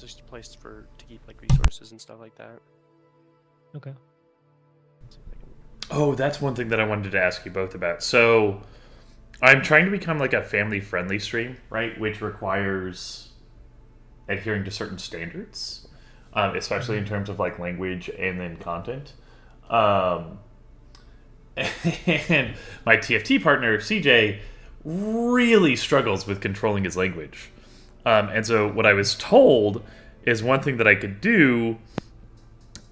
it's just a place to keep like resources and stuff like that. Okay. Oh, that's one thing that I wanted to ask you both about. So, I'm trying to become like a family-friendly stream, right? Which requires adhering to certain standards, especially in terms of like language and then content. Um, and my TFT partner, CJ, really struggles with controlling his language. And so, what I was told is one thing that I could do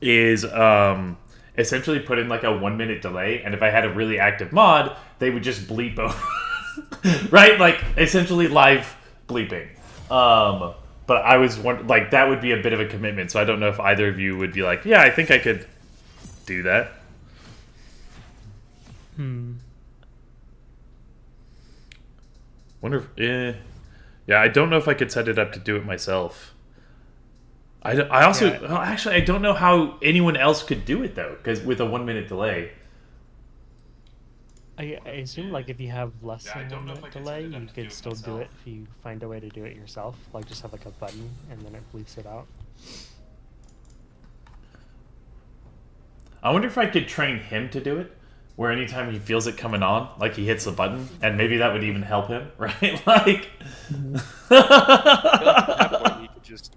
is essentially put in like a 1 minute delay, and if I had a really active mod, they would just bleep over. Right? Like, essentially live bleeping. But I was like, that would be a bit of a commitment, so I don't know if either of you would be like, yeah, I think I could do that. Wonder if, yeah, I don't know if I could set it up to do it myself. I also, Yeah. well, actually, I don't know how anyone else could do it though, because with a 1 minute delay. I assume like if you have less Yeah, I than don't 1 know if minute I could delay, set it up you to do could it still do myself. it if you find a way to do it yourself. Like just have like a button and then it bleeps it out. I wonder if I could train him to do it, where anytime he feels it coming on, like he hits the button, and maybe that would even help him, right? Like, I feel like at that point you could just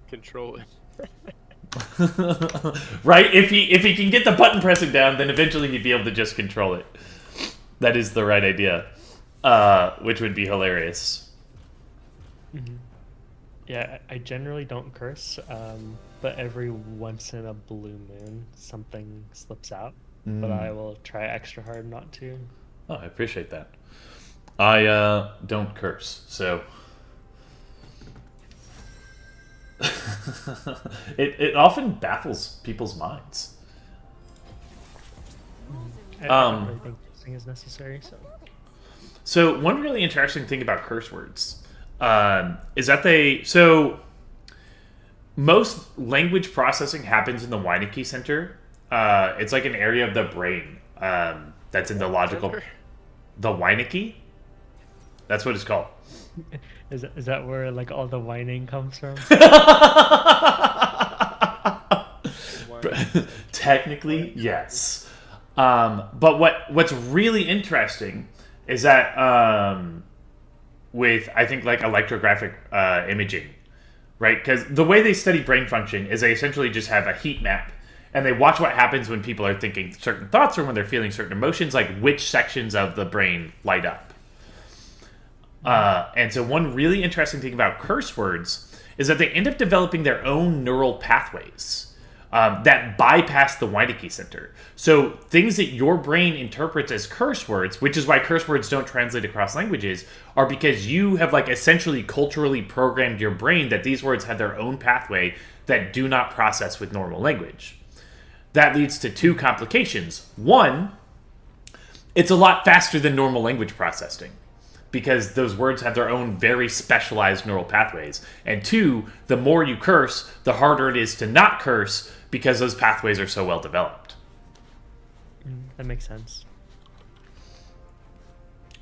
control it. right? If he can get the button pressing down, then eventually he'd be able to just control it. That is the right idea, which would be hilarious. Yeah, I generally don't curse, but every once in a blue moon, something slips out. But I will try extra hard not to. Oh, I appreciate that. I don't curse, so it often baffles people's minds. I don't really think cursing is necessary, so. So one really interesting thing about curse words is that most language processing happens in the Wernicke Center. It's like an area of the brain that's in the logical. Center? The Wernicke? That's what it's called. Is that where like all the whining comes from? Technically, yes. But what's really interesting is that with, I think, like electrographic imaging, right? Because the way they study brain function is they essentially just have a heat map, and they watch what happens when people are thinking certain thoughts or when they're feeling certain emotions, like which sections of the brain light up. And so one really interesting thing about curse words is that they end up developing their own neural pathways that bypass the Wernicke Center. So things that your brain interprets as curse words, which is why curse words don't translate across languages, are because you have like essentially culturally programmed your brain that these words have their own pathway that do not process with normal language. That leads to two complications. One, it's a lot faster than normal language processing, because those words have their own very specialized neural pathways. And two, the more you curse, the harder it is to not curse because those pathways are so well developed. That makes sense.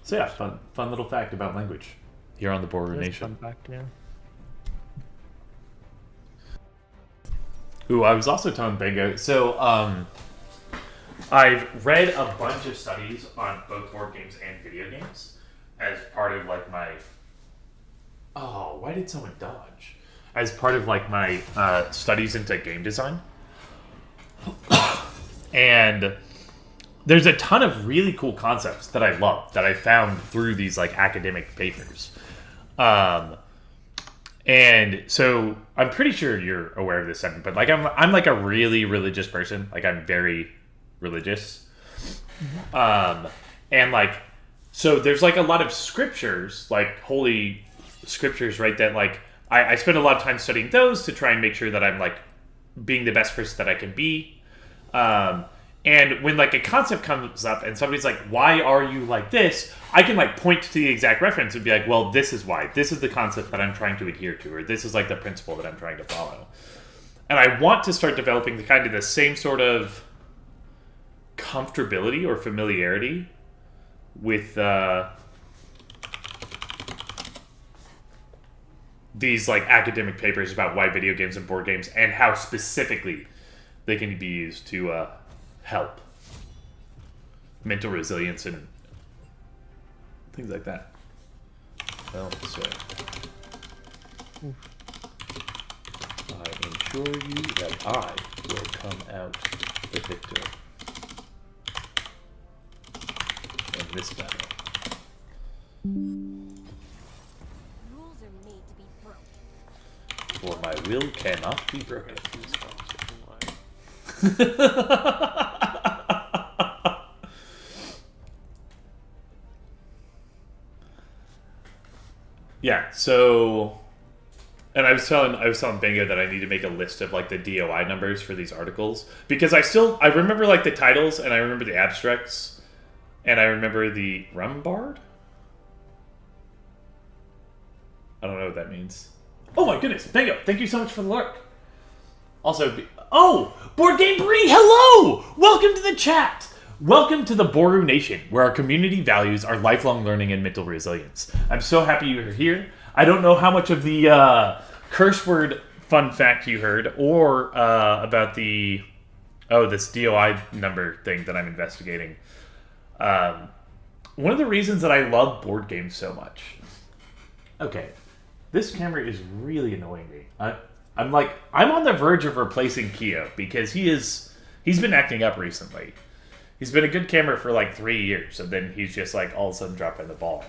So yeah, fun little fact about language here on the Border That's a Nation. fun fact, yeah. Ooh, I was also telling Bingo. So, I've read a bunch of studies on both board games and video games as part of like my. Oh, why did someone dodge? As part of like my studies into game design, and there's a ton of really cool concepts that I love that I found through these like academic papers. And so I'm pretty sure you're aware of this, Evan, but like I'm like a really religious person. Like I'm very religious. And like so there's like a lot of scriptures, like holy scriptures, right? That like I spend a lot of time studying those to try and make sure that I'm like being the best person that I can be. And when like a concept comes up and somebody's like, why are you like this? I can like point to the exact reference and be like, well, this is why. This is the concept that I'm trying to adhere to, or this is like the principle that I'm trying to follow. And I want to start developing the kind of the same sort of comfortability or familiarity with these like academic papers about why video games and board games and how specifically they can be used to help mental resilience and things like that. Well, so I assure you that I will come out the victor in this battle. Rules are made to be broken. For my will cannot be broken. Yeah, so, and I was telling Bingo that I need to make a list of like the DOI numbers for these articles, because I remember like the titles, and I remember the abstracts, and I remember the Rumbard. I don't know what that means. Oh my goodness, Bingo! Thank you so much for the lurk. Also, Board Game Bree, hello! Welcome to the chat. Welcome to the Boru Nation, where our community values our lifelong learning and mental resilience. I'm so happy you're here. I don't know how much of the curse word fun fact you heard, or about the this DOI number thing that I'm investigating. One of the reasons that I love board games so much. Okay, this camera is really annoying me. I'm on the verge of replacing Keo because he's been acting up recently. He's been a good camera for like 3 years, and then he's just like all of a sudden dropping the ball.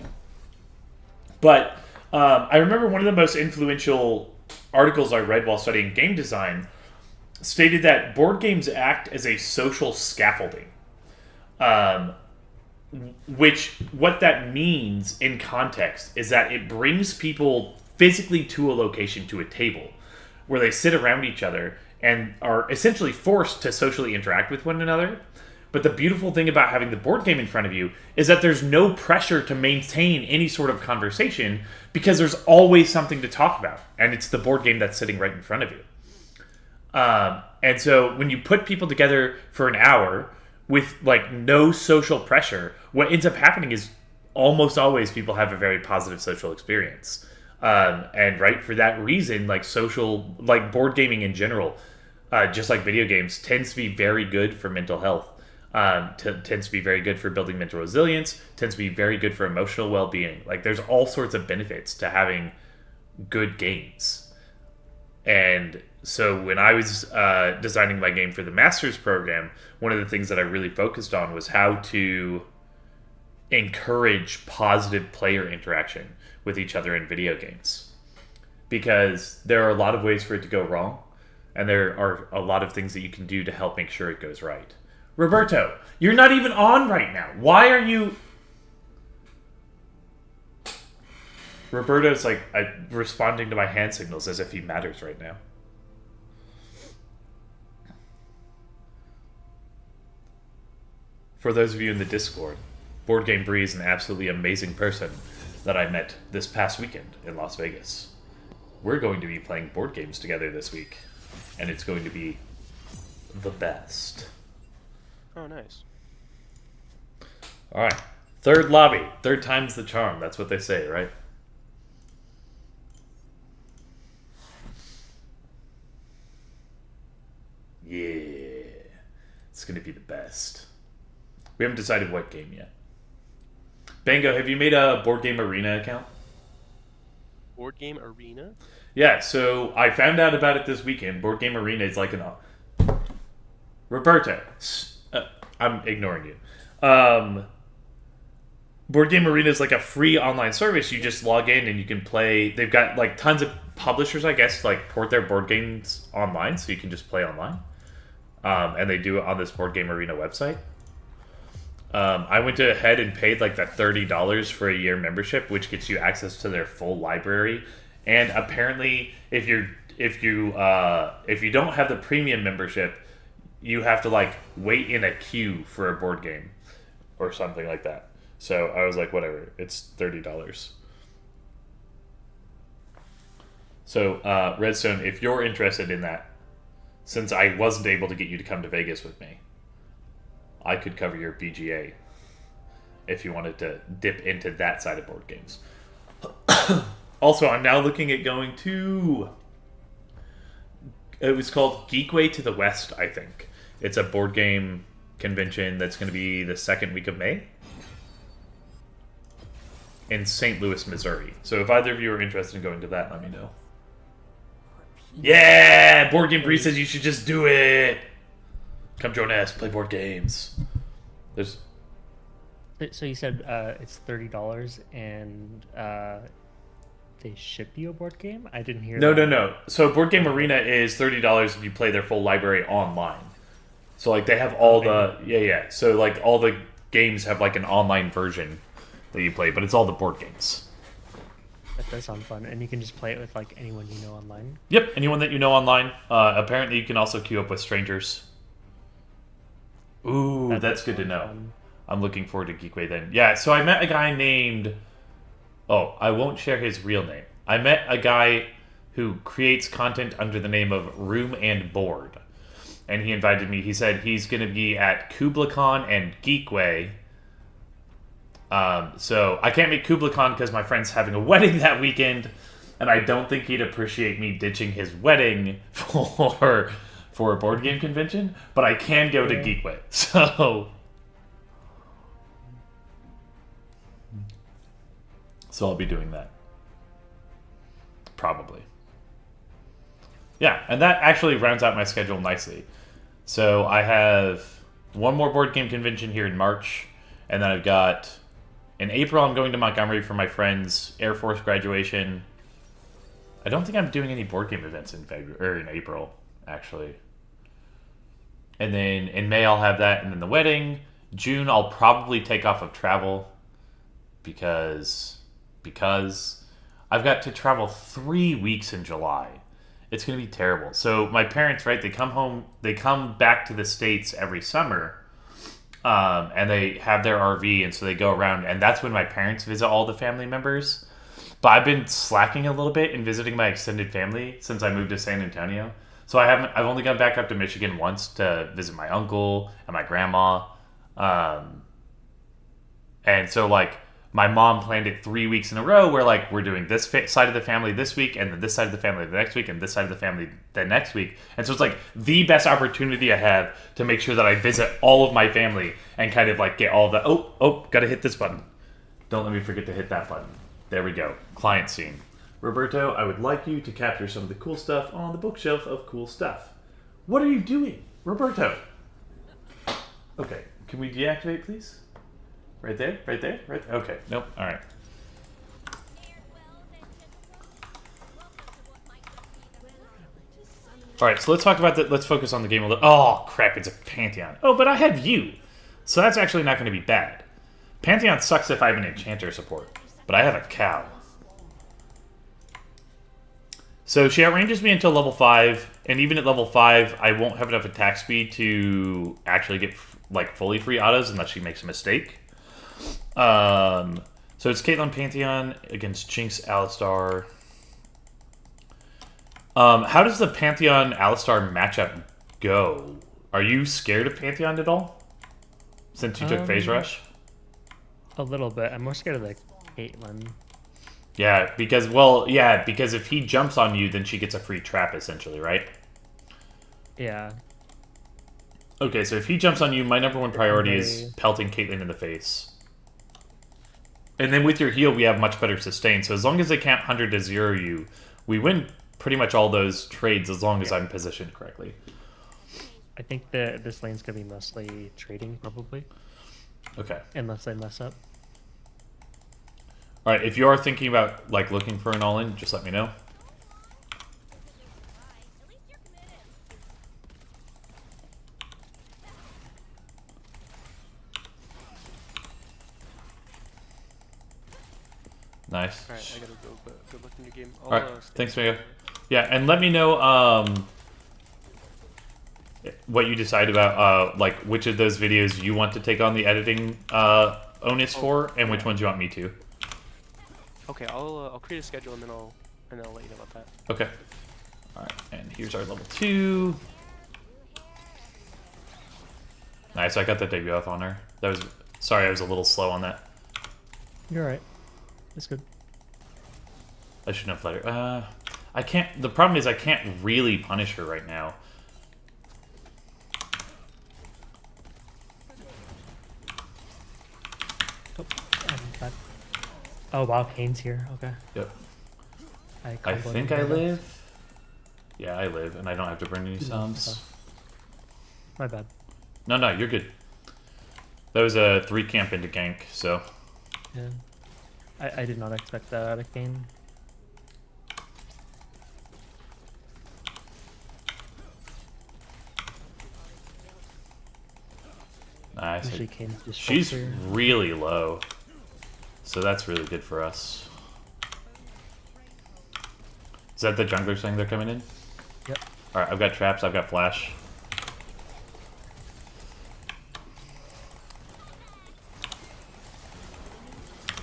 But I remember one of the most influential articles I read while studying game design stated that board games act as a social scaffolding. Which, what that means in context is that it brings people physically to a location, to a table, where they sit around each other and are essentially forced to socially interact with one another. But the beautiful thing about having the board game in front of you is that there's no pressure to maintain any sort of conversation because there's always something to talk about. And it's the board game that's sitting right in front of you. And so when you put people together for an hour with like no social pressure, what ends up happening is almost always people have a very positive social experience. And right, for that reason, like board gaming in general, just like video games, tends to be very good for mental health. Tends to be very good for building mental resilience, tends to be very good for emotional well-being. Like, there's all sorts of benefits to having good games. And so when I was designing my game for the master's program, one of the things that I really focused on was how to encourage positive player interaction with each other in video games. Because there are a lot of ways for it to go wrong, and there are a lot of things that you can do to help make sure it goes right. Roberto, you're not even on right now. Why are you... Roberto's like responding to my hand signals as if he matters right now. For those of you in the Discord, Board Game Bree is an absolutely amazing person that I met this past weekend in Las Vegas. We're going to be playing board games together this week, and it's going to be the best. Oh, nice. All right. Third lobby. Third time's the charm. That's what they say, right? Yeah. It's going to be the best. We haven't decided what game yet. Bango, have you made a Board Game Arena account? Board Game Arena? Yeah, so I found out about it this weekend. Board Game Arena is like an... Roberto, I'm ignoring you. Board Game Arena is like a free online service. You just log in and you can play. They've got like tons of publishers, I guess, like port their board games online, so you can just play online. And they do it on this Board Game Arena website. I went ahead and paid like the $30 for a year membership, which gets you access to their full library. And apparently, if you don't have the premium membership, you have to like wait in a queue for a board game or something like that. So I was like, whatever, it's $30. So Redstone, if you're interested in that, since I wasn't able to get you to come to Vegas with me, I could cover your BGA if you wanted to dip into that side of board games. Also, I'm now looking at going to... It was called Geekway to the West, I think. It's a board game convention that's going to be the second week of May. In St. Louis, Missouri. So if either of you are interested in going to that, let me know. Yeah! Board Game Bree says you should just do it! Come join us, play board games. There's... So you said it's $30 and they ship you a board game? I didn't hear that. No. So Board Game Arena is $30 if you play their full library online. So like they have all the... Yeah. So like all the games have like an online version that you play, but it's all the board games. That does sound fun, and you can just play it with like anyone you know online. Yep, anyone that you know online. Apparently, you can also queue up with strangers. Ooh, that's good to know. Fun. I'm looking forward to Geekway then. Yeah, so I met a guy named... Oh, I won't share his real name. I met a guy who creates content under the name of Room and Board. And he invited me. He said he's going to be at KublaCon and Geekway. So I can't make KublaCon because my friend's having a wedding that weekend. And I don't think he'd appreciate me ditching his wedding for a board game convention. But I can go to Geekway. So I'll be doing that. Probably. Yeah, and that actually rounds out my schedule nicely. So I have one more board game convention here in March, and then I've got... In April, I'm going to Montgomery for my friend's Air Force graduation. I don't think I'm doing any board game events in February or in April, actually. And then in May, I'll have that, and then the wedding. June, I'll probably take off of travel because I've got to travel 3 weeks in July. It's going to be terrible. So my parents, right, they come back to the States every summer, and they have their RV, and so they go around, and that's when my parents visit all the family members. But I've been slacking a little bit in visiting my extended family since I moved to San Antonio. So I've only gone back up to Michigan once to visit my uncle and my grandma. And so like my mom planned it 3 weeks in a row where like we're doing this side of the family this week, and then this side of the family the next week, and this side of the family the next week. And so it's like the best opportunity I have to make sure that I visit all of my family and kind of like get all the, gotta hit this button. Don't let me forget to hit that button. There we go. Client scene. Roberto, I would like you to capture some of the cool stuff on the bookshelf of cool stuff. What are you doing? Roberto. Okay, can we deactivate, please? Right there? Right there? Right there? Okay, nope. All right. All right, so let's talk about that. Let's focus on the game a little. Oh, crap, it's a Pantheon. Oh, but I have you. So that's actually not going to be bad. Pantheon sucks if I have an enchanter support, but I have a cow. So she outranges me until level 5, and even at level 5, I won't have enough attack speed to actually get like fully free autos unless she makes a mistake. So it's Caitlyn Pantheon against Jinx Alistar. How does the Pantheon Alistar matchup go? Are you scared of Pantheon at all? Since you took Phase Rush? A little bit. I'm more scared of the Caitlyn. Yeah, because if he jumps on you, then she gets a free trap, essentially, right? Yeah. Okay, so if he jumps on you, my number one priority is pelting Caitlyn in the face. And then with your heal, we have much better sustain. So as long as they can't 100 to 0 you, we win pretty much all those trades as long as I'm positioned correctly. I think this lane's going to be mostly trading, probably. Okay. Unless I mess up. All right, if you are thinking about like looking for an all-in, just let me know. Nice. Alright, I gotta go, but good luck in your game. Alright, thanks, Mega. Yeah, and let me know what you decide about like which of those videos you want to take on the editing onus for, and which ones you want me to. Okay, I'll create a schedule and then I'll let you know about that. Okay. Alright, and here's our level 2. Nice, I got that debut off on her. Sorry, I was a little slow on that. You're right. That's good. I shouldn't have let her. I can't. The problem is I can't really punish her right now. Oh, oh wow, Kane's here. Okay. Yep. I comboed think him I there. live. Yeah, I live, and I don't have to burn any sums. My bad. No, no, you're good. That was a 3 camp into gank, so. Yeah. I did not expect that out of Kane. Nice. Usually Kane's just She's closer. really low, so that's really good for us. Is that the jungler saying they're coming in? Yep. Alright, I've got traps, I've got flash.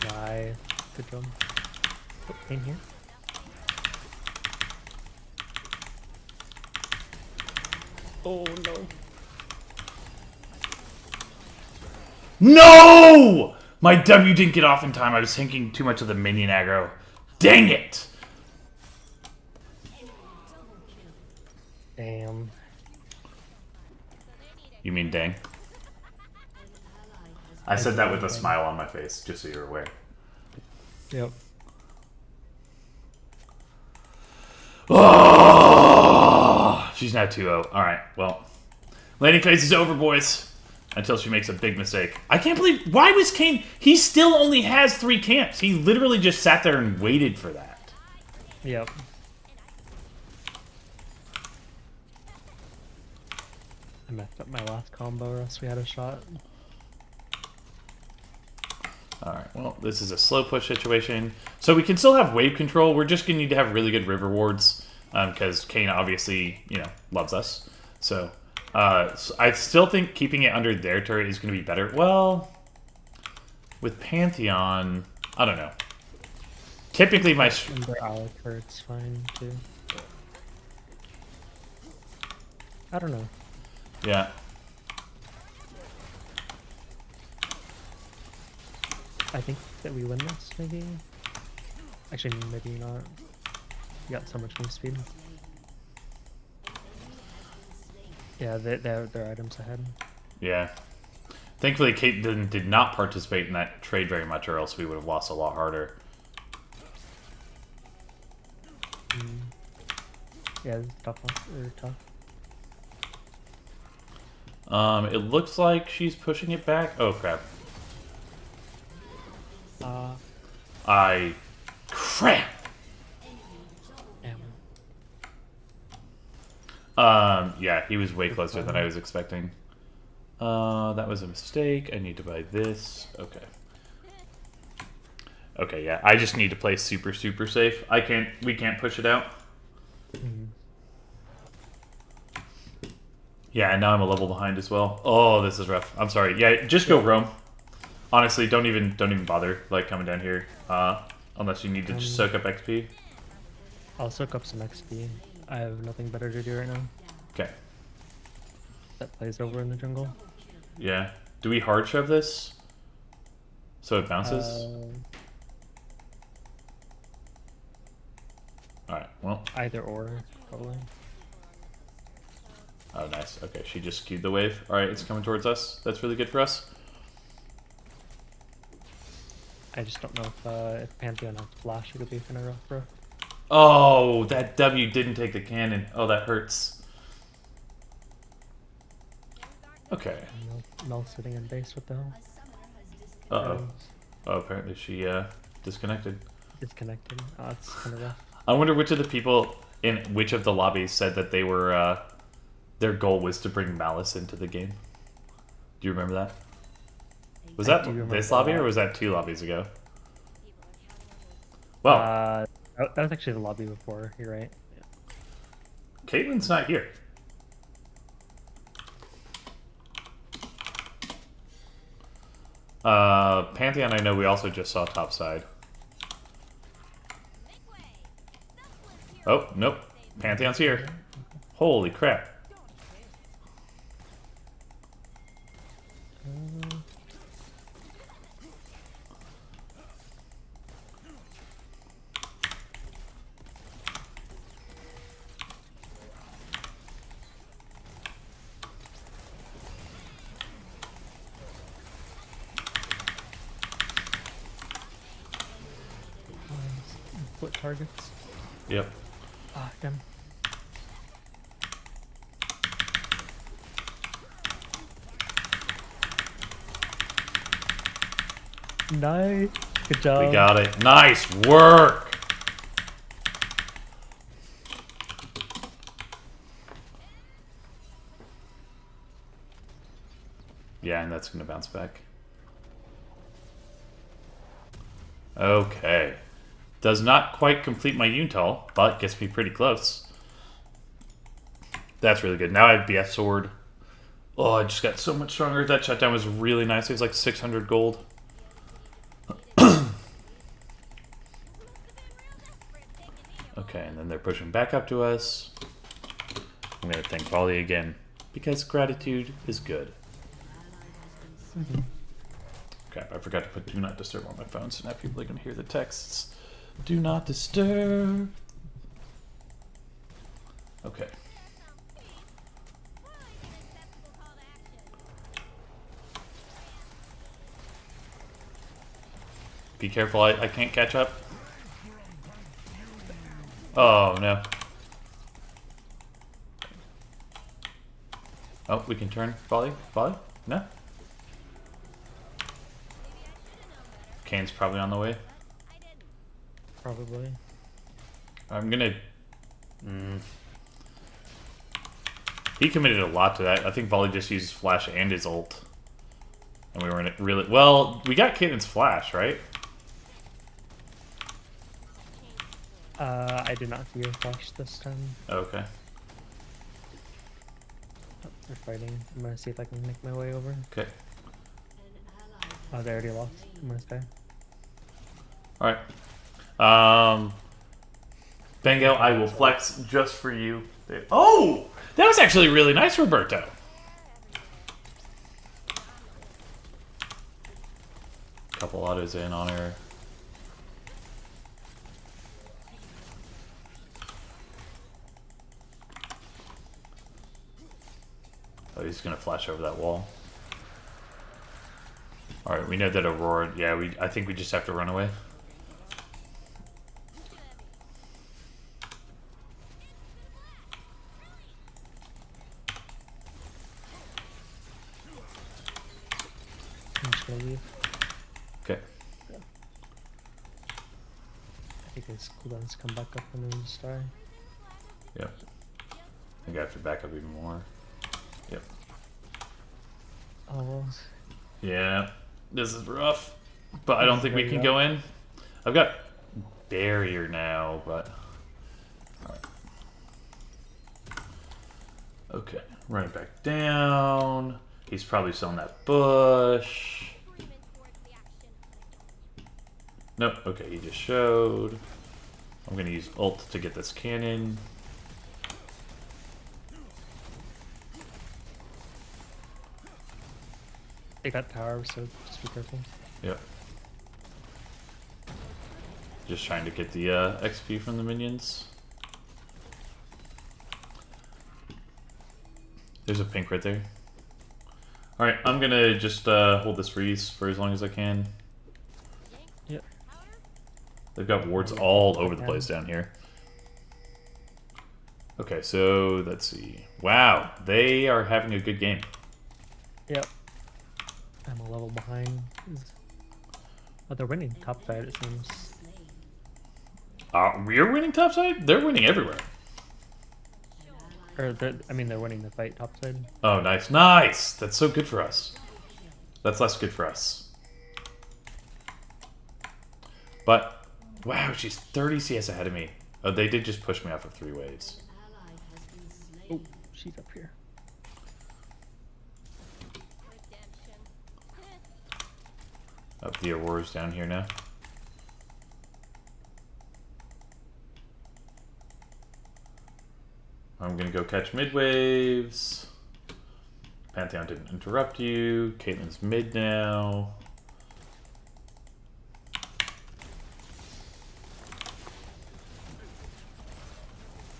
Nice. Good job. Oh, Kane here. Oh no. No! My W didn't get off in time. I was thinking too much of the minion aggro. Dang it! Damn. You mean dang? I said that with a smile on my face, just so you're aware. Yep. Oh, she's now 2-0. Alright, well. Laning phase is over, boys. Until she makes a big mistake. I can't believe... Why was Kane... He still only has 3 camps. He literally just sat there and waited for that. Yep. I messed up my last combo, or else we had a shot. Alright, well, this is a slow push situation. So we can still have wave control. We're just going to need to have really good river wards. Because Kane obviously, you know, loves us. So I still think keeping it under their turret is going to be better. Well, with Pantheon, I don't know. Typically my... Under our turret's fine, too. I don't know. Yeah. I think that we win this, maybe? Actually, maybe not. We got so much move speed. Yeah, they have their items ahead. Yeah. Thankfully, Kate did not participate in that trade very much, or else we would have lost a lot harder. Yeah, it's tough. Or tough. It looks like she's pushing it back. Oh, crap. Crap! Yeah, he was way closer than I was expecting. That was a mistake. I need to buy this. Okay. Okay, yeah. I just need to play super, super safe. We can't push it out. Yeah, and now I'm a level behind as well. Oh, this is rough. I'm sorry. Yeah, just go roam. Honestly, don't even bother like coming down here. Unless you need to just soak up XP. I'll soak up some XP. I have nothing better to do right now. Okay. That plays over in the jungle. Yeah. Do we hard shove this? So it bounces? Alright, well. Either or, probably. Oh, nice. Okay, she just skewed the wave. Alright, it's coming towards us. That's really good for us. I just don't know if Pantheon has flash, it'll be kind of rough, bro. Oh, that W didn't take the cannon. Oh, that hurts. Okay. Mel sitting in base, what the hell? Uh-oh. Oh, apparently she disconnected. Disconnected. Oh, it's kind of rough. I wonder which of the people in which of the lobbies said that they were their goal was to bring Malice into the game. Do you remember that? Was that this lobby or was that 2 lobbies ago? Well, that was actually the lobby before. You're right. Caitlyn's not here. Pantheon, I know we also just saw top side. Oh, nope. Pantheon's here. Holy crap. split targets. Yep. Ah, damn. Nice. Good job. We got it. Nice work. Yeah, and that's going to bounce back. Okay. Does not quite complete my Yuntal, but gets me pretty close. That's really good. Now I have BF Sword. Oh, I just got so much stronger. That shutdown was really nice. It was like 600 gold. Okay, and then they're pushing back up to us. I'm going to thank Volley again, because gratitude is good. Crap, I forgot to put Do Not Disturb on my phone, so now people are going to hear the texts. Do not disturb. Okay. Be careful, I can't catch up. Oh, no. Oh, we can turn. Volley? Volley? No? Kane's probably on the way. Probably. I'm gonna... He committed a lot to that. I think Volley just used Flash and his ult. And we weren't really... Well, we got Caitlyn's Flash, right? I did not see your flash this time. Okay. Oh, they're fighting. I'm gonna see if I can make my way over. Okay. Oh, they already lost. I'm gonna stay. Alright. Bengo, I will flex just for you. Oh! That was actually really nice, Roberto. Couple autos in on her. Oh, he's gonna flash over that wall. Alright, we know that Aurora... Yeah, I think we just have to run away. I'm just gonna leave. Okay. I think his cooldowns come back up and then just die. Yep. I think I have to back up even more. Yep. Oh well. Yeah. This is rough. But I don't think we can go in. I've got barrier now, but... Alright. Okay. Running back down. He's probably still in that bush. Nope. Okay, he just showed. I'm gonna use ult to get this cannon. They got tower, so just be careful. Yep. Just trying to get the XP from the minions. There's a pink right there. Alright, I'm gonna just hold this freeze for as long as I can. Yep. They've got wards all over the place down here. Okay, so let's see. Wow, they are having a good game. Yep. I'm a level behind. Oh, they're winning top side, it seems. We're winning topside? They're winning everywhere. Or, they're winning the fight top side. Oh, nice. Nice! That's so good for us. That's less good for us. But, wow, she's 30 CS ahead of me. Oh, they did just push me off of 3 waves. Oh, she's up here. Up the Aurora's down here now. I'm gonna go catch mid waves. Pantheon didn't interrupt you. Caitlyn's mid now.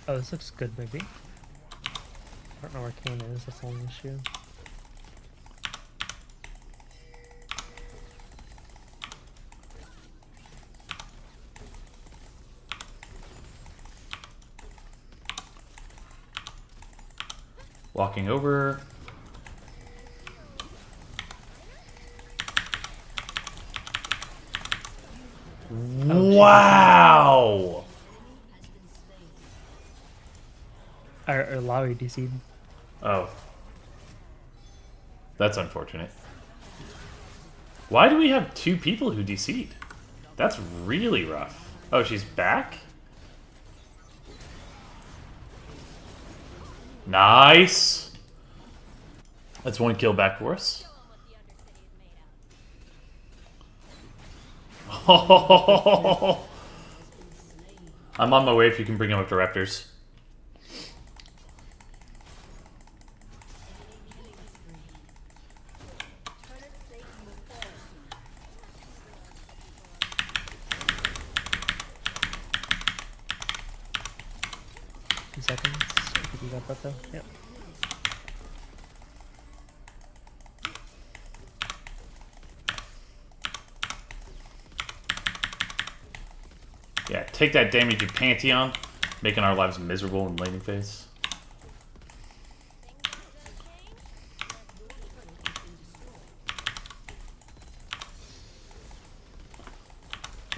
Oh, this looks good, maybe. I don't know where Kane is, that's the only issue. Walking over. Wow! Our Lowy DC'd. Oh. That's unfortunate. Why do we have 2 people who DC'd? That's really rough. Oh, she's back? Nice! That's 1 kill back for us. I'm on my way if you can bring him up to Raptors. 2 seconds. I think you got that though. Yep. Yeah, take that damage, you Pantheon. Making our lives miserable in laning phase.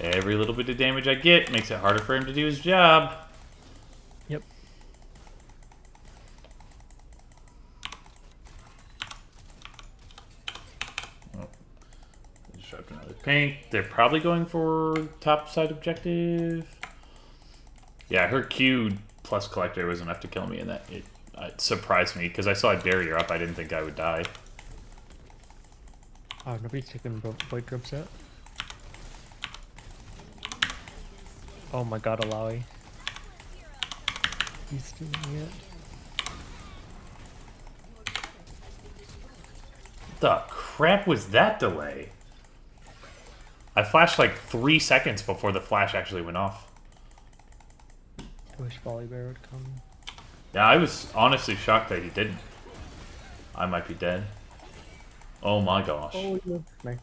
Every little bit of damage I get makes it harder for him to do his job. Yep. Oh. Just dropped another pink. They're probably going for top side objective. Yeah, her Q plus collector was enough to kill me, and that it surprised me because I saw a barrier up. I didn't think I would die. Oh, nobody's taking void drops yet. Oh my god, Alawi. He's doing it. The crap was that delay? I flashed like 3 seconds before the flash actually went off. I wish Volibear would come. Yeah, I was honestly shocked that he didn't. I might be dead. Oh my gosh. Oh, yeah. Nice.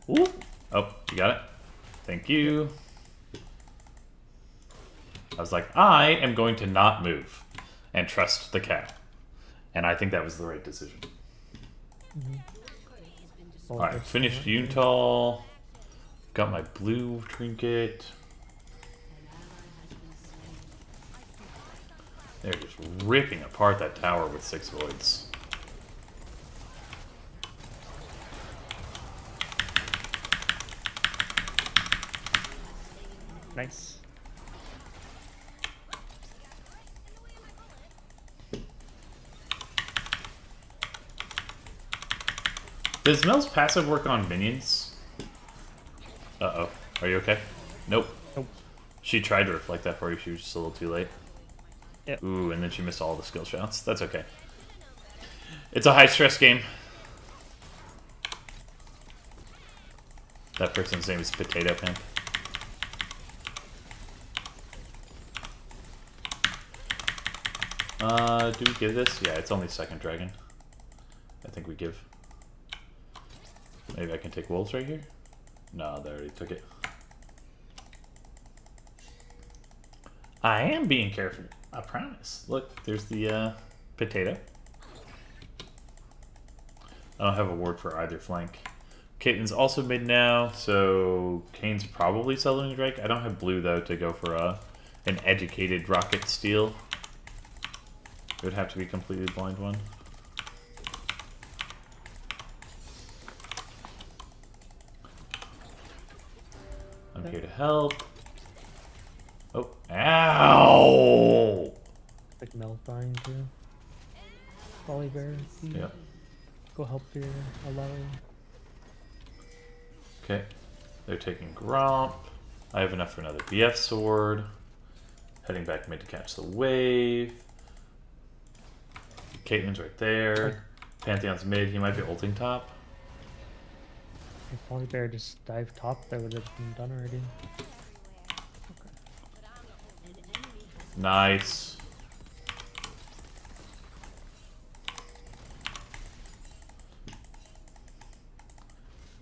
Ooh. Oh, you got it? Thank you. I was like, I am going to not move and trust the cow. And I think that was the right decision. Alright, finished Yuntal. Got my blue trinket. They're just ripping apart that tower with 6 voids. Nice. Does Mel's passive work on minions? Uh-oh. Are you okay? Nope. Nope. She tried to reflect that for you. She was just a little too late. Yep. Ooh, and then she missed all the skill shots. That's okay. It's a high-stress game. That person's name is Potato Pimp. Do we give this? Yeah, it's only second dragon. I think we give. Maybe I can take wolves right here? No, they already took it. I am being careful. I promise. Look, there's the potato. I don't have a ward for either flank. Caitlin's also mid now, so Kane's probably soloing Drake. I don't have blue though to go for an educated rocket steal. It would have to be completely blind one. I'm here to help. Oh, ow! Like Mel dying too. Volibear. Yep. Go help your Alawi. Okay. They're taking Gromp. I have enough for another BF sword. Heading back mid to catch the wave. Caitlin's right there. Pantheon's mid. He might be ulting top. If Volibear just dived top, that would have been done already. Nice.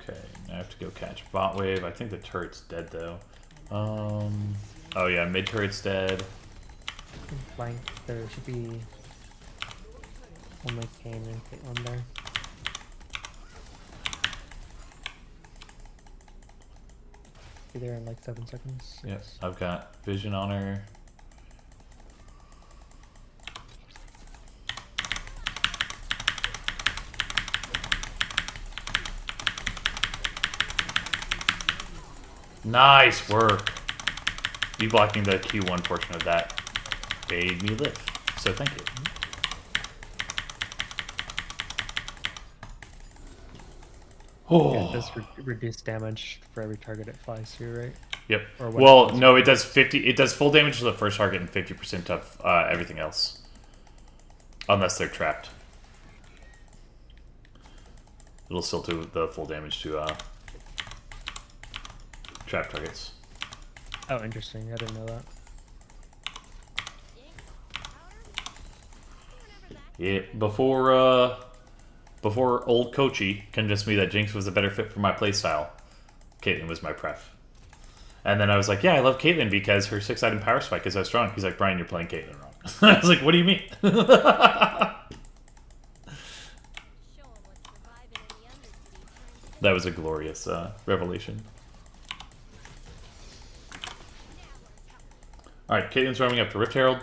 Okay, now I have to go catch bot wave. I think the turret's dead though. Oh yeah, mid turret's dead. In flank, there should be only Kane and Caitlyn there. Be there in like 7 seconds. Yes, I've got vision on her. Nice work. You blocking the Q1 portion of that made me live. So thank you. Oh. Yeah, it does reduce damage for every target it flies through, right? Yep. Or what Well, it does. no, it does 50. It does full damage to the first target and 50% of everything else, unless they're trapped. It'll still do the full damage to trap targets. Oh, interesting. I didn't know that. Yeah. Before old Kochi convinced me that Jinx was a better fit for my playstyle, Caitlyn was my pref. And then I was like, yeah, I love Caitlyn because her 6-item power spike is so strong. He's like, Brian, you're playing Caitlyn wrong. I was like, what do you mean? Show 'em what surviving in the Undercity turns into. That was a glorious revelation. Alright, Caitlyn's roaming up to Rift Herald.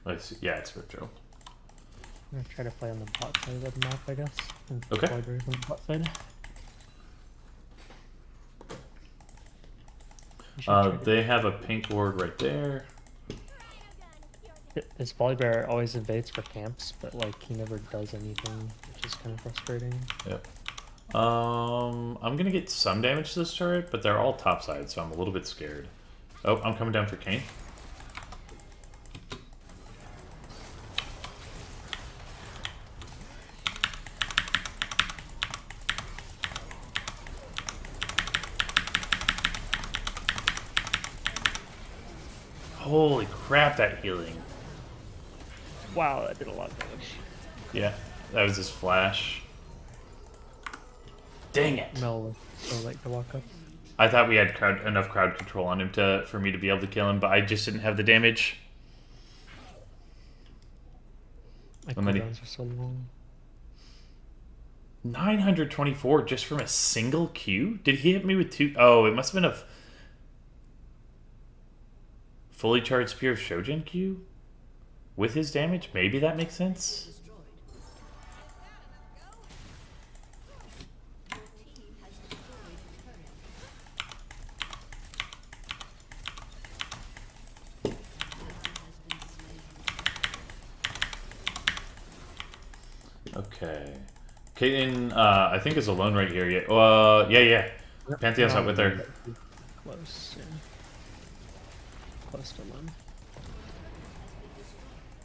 Let's see. Yeah, it's Rift Herald. I'm gonna try to play on the bot side of the map, I guess. And Okay. Libraries on the bot side. You should try to- They have a pink ward right there. This Volibear always invades for camps, but like he never does anything, which is kind of frustrating. Yep. I'm gonna get some damage to this turret, but they're all topside, so I'm a little bit scared. Oh, I'm coming down for Kane. Holy crap, that healing. Wow, that did a lot of damage. Yeah, that was his flash. Dang it. Mel was so late to walk up. I thought we had enough crowd control on him for me to be able to kill him, but I just didn't have the damage. My And then he- cooldowns are so long. 924 just from a single Q? Did he hit me with two? Oh, it must have been a fully charged Spear of Shojin Q? With his damage? Maybe that makes sense? Okay. Caitlyn, I think is alone right here. Yeah. Yeah. Yep. Pantheon's not with her. Close, yeah. Close to one.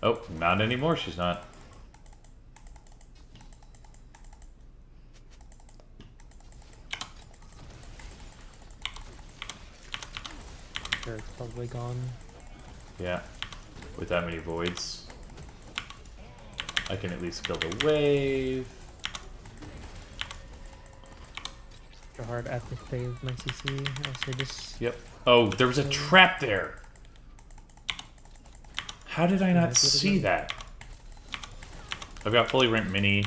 Oh, not anymore. She's not. Sure, it's probably gone. Yeah. With that many voids. I can at least kill the wave. Go hard at the save my CC. I'll say this. Yep. Oh, there was a trap there. How did I not that's what it see is. that? I've got fully rent mini.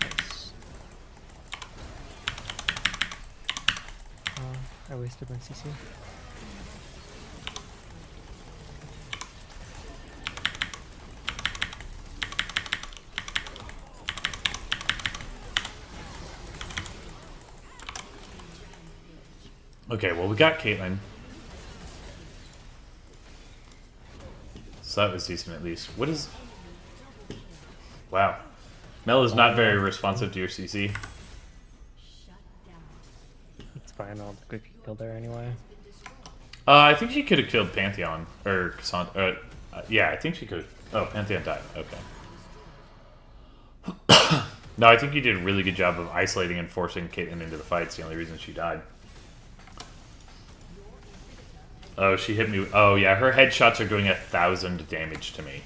Nice. I wasted my CC. Okay, well, we got Caitlyn. So that was decent at least. What is... Wow. Mel is not very responsive to your CC. It's fine, I'll quick kill there anyway. I think she could have killed Pantheon. Or Cassandra. Yeah, I think she could have... Oh, Pantheon died. Okay. No, I think you did a really good job of isolating and forcing Caitlyn into the fight. It's the only reason she died. Oh, she hit me. Oh, yeah, her headshots are doing 1,000 damage to me.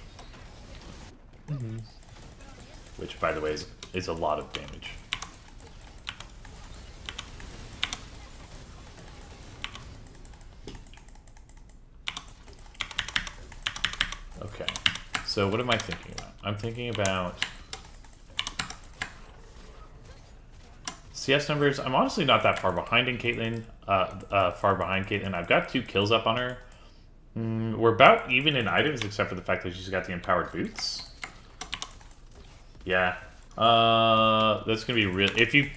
Mm-hmm. Which, by the way, is a lot of damage. So what am I thinking about? I'm thinking about CS numbers. I'm honestly not that far behind in Caitlyn. I've got 2 kills up on her. We're about even in items, except for the fact that she's got the empowered boots. Yeah. That's gonna be real. If you,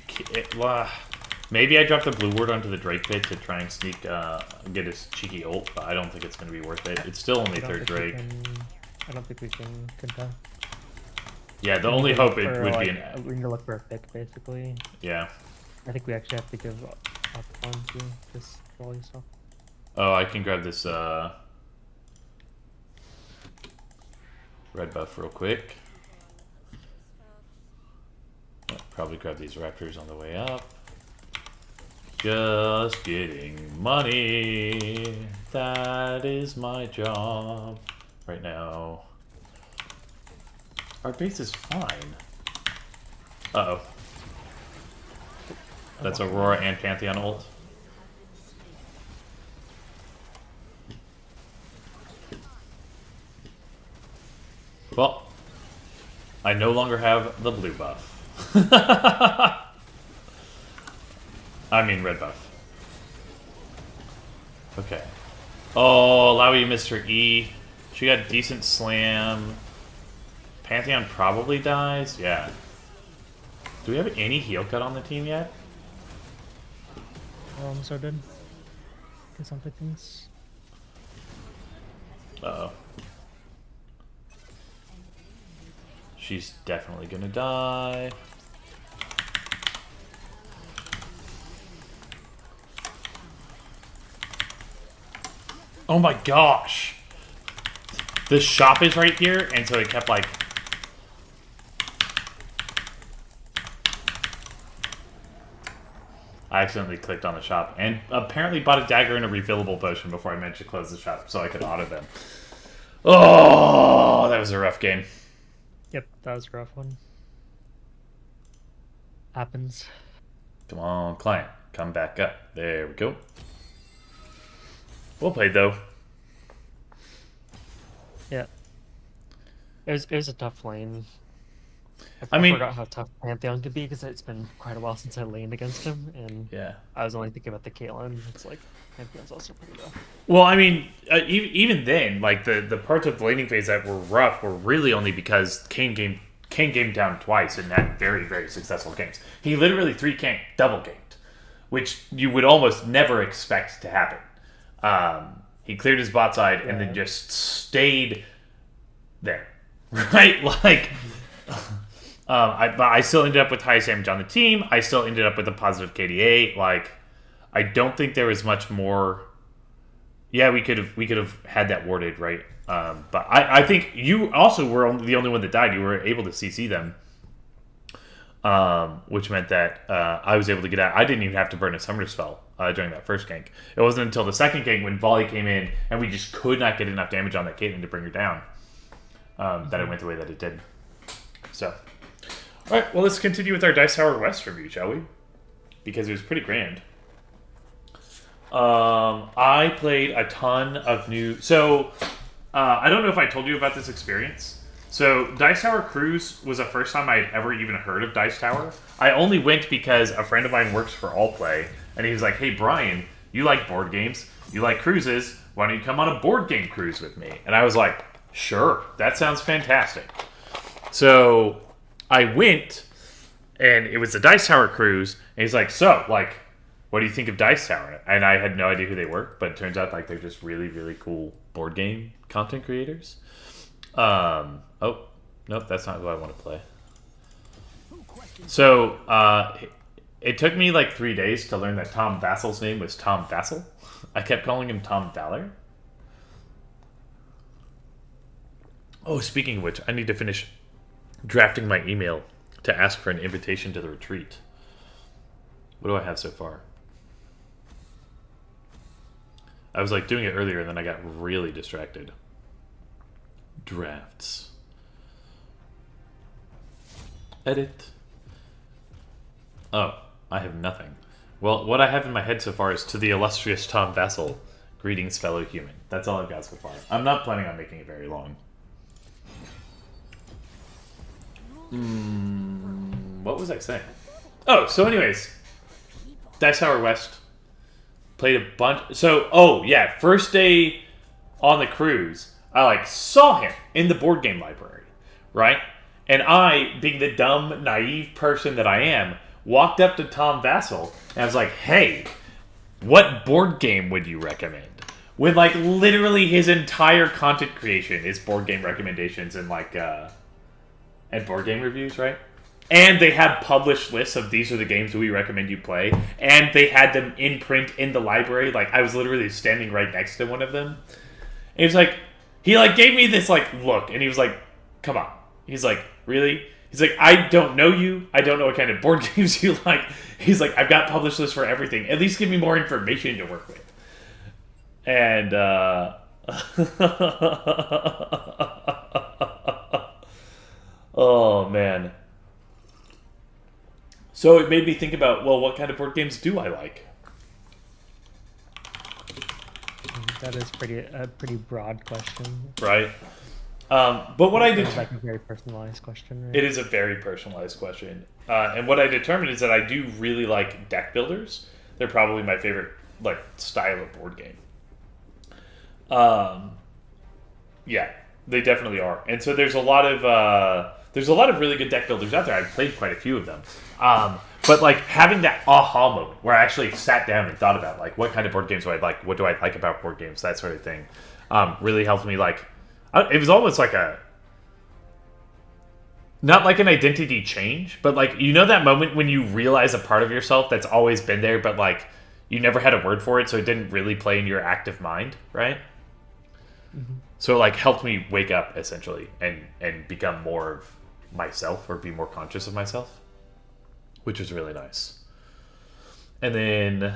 maybe I drop the blue ward onto the Drake pit to try and sneak, get his cheeky ult, but I don't think it's gonna be worth it. It's still only 3rd Drake. I don't think we can contest. Yeah, the only hope it would be an. We need to look for a pick, basically. Yeah. I think we actually have to give up on to this trolley stuff. Oh, I can grab this red buff real quick. Yeah, probably grab these raptors on the way up. Just getting money. That is my job right now. Our base is fine. Uh-oh. That's Aurora and Pantheon ult. Well, I no longer have the blue buff. I mean red buff. Okay. Oh, Lowy missed her E. She got decent slam. Pantheon probably dies. Yeah. Do we have any heal cut on the team yet? So did. Get some things. Uh-oh. She's definitely gonna die. Oh my gosh! The shop is right here, and so it kept like... I accidentally clicked on the shop, and apparently bought a dagger and a refillable potion before I managed to close the shop, so I could auto them. Oh, that was a rough game. Yep, that was a rough one. Happens. Come on, client. Come back up. There we go. Well played, though. Yeah. It was a tough lane. I mean, forgot how tough Pantheon could be because it's been quite a while since I laned against him, and yeah. I was only thinking about the Caitlyn. It's like Pantheon's also pretty rough. Well, I mean, even then, like the parts of the laning phase that were rough were really only because Kane game down twice and had very, very successful games. He literally 3-ganked, double ganked, which you would almost never expect to happen. He cleared his bot side and then just stayed there, right? Like, I still ended up with highest damage on the team. I still ended up with a positive KDA. Like, I don't think there was much more. Yeah, we could have had that warded, right? But I think you also were the only one that died. You were able to CC them, which meant that I was able to get out. I didn't even have to burn a summoner spell during that first gank. It wasn't until the second gank when Volley came in and we just could not get enough damage on that Caitlyn to bring her down that it went the way that it did. So, all right, well, let's continue with our Dice Tower West review, shall we? Because it was pretty grand. I played a ton of new... So, I don't know if I told you about this experience. So, Dice Tower Cruise was the first time I had ever even heard of Dice Tower. I only went because a friend of mine works for Allplay, and he was like, hey, Brian, you like board games, you like cruises, why don't you come on a board game cruise with me? And I was like, sure, that sounds fantastic. So, I went, and it was a Dice Tower Cruise, and he's like, so, like... what do you think of Dice Tower? And I had no idea who they were, but it turns out like they're just really, really cool board game content creators. Oh, nope, that's not who I want to play. So, it took me like 3 days to learn that Tom Vassal's name was Tom Vassal. I kept calling him Tom Valor. Oh, speaking of which, I need to finish drafting my email to ask for an invitation to the retreat. What do I have so far? I was like doing it earlier and then I got really distracted. Drafts. Edit. Oh, I have nothing. Well, what I have in my head so far is to the illustrious Tom Vassal. Greetings, fellow human. That's all I've got so far. I'm not planning on making it very long. What was I saying? Oh, so anyways, Dice Tower West played a bunch. So, oh yeah, first day on the cruise, I like saw him in the board game library, right? And I, being the dumb, naive person that I am, walked up to Tom Vassell and I was like, "Hey, what board game would you recommend?" When like literally his entire content creation is board game recommendations and like and board game reviews, right? And they had published lists of these are the games that we recommend you play, and they had them in print in the library. Like I was literally standing right next to one of them. And he was like, he like gave me this like look, and he was like, "Come on." He's like, "Really?" He's like, "I don't know you. I don't know what kind of board games you like." He's like, "I've got published lists for everything. At least give me more information to work with." And oh man. So it made me think about, well, what kind of board games do I like? That is a pretty broad question. Right. But what I did, It's like a very personalized question, right? it is a very personalized question. And what I determined is that I do really like deck builders. They're probably my favorite like style of board game. Yeah, they definitely are. And so there's a lot of really good deck builders out there. I've played quite a few of them. But like having that aha moment where I actually sat down and thought about like what kind of board games do I like, what do I like about board games, that sort of thing, really helped me. Like it was almost like not like an identity change, but like you know that moment when you realize a part of yourself that's always been there, but like you never had a word for it, so it didn't really play in your active mind, right? Mm-hmm. So it like helped me wake up essentially and become more of myself or be more conscious of myself, which was really nice. And then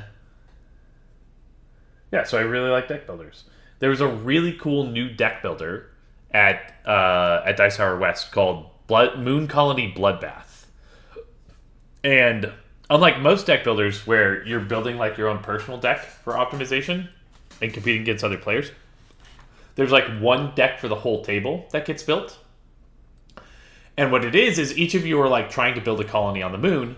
yeah, so I really like deck builders. There was a really cool new deck builder at Dice Tower West called Moon Colony Bloodbath. And unlike most deck builders where you're building like your own personal deck for optimization and competing against other players, there's like one deck for the whole table that gets built. And what it is each of you are like trying to build a colony on the moon,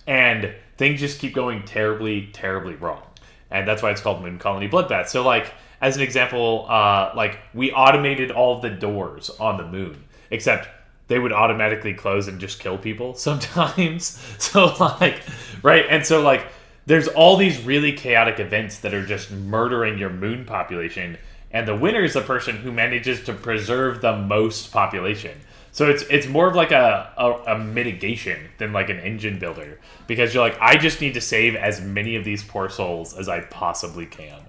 and things just keep going terribly, terribly wrong. And that's why it's called Moon Colony Bloodbath. So like, as an example, like we automated all of the doors on the moon, except they would automatically close and just kill people sometimes. So like, right? And so like, there's all these really chaotic events that are just murdering your moon population, and the winner is the person who manages to preserve the most population. So it's more of like a mitigation than like an engine builder, because you're like, I just need to save as many of these poor souls as I possibly can.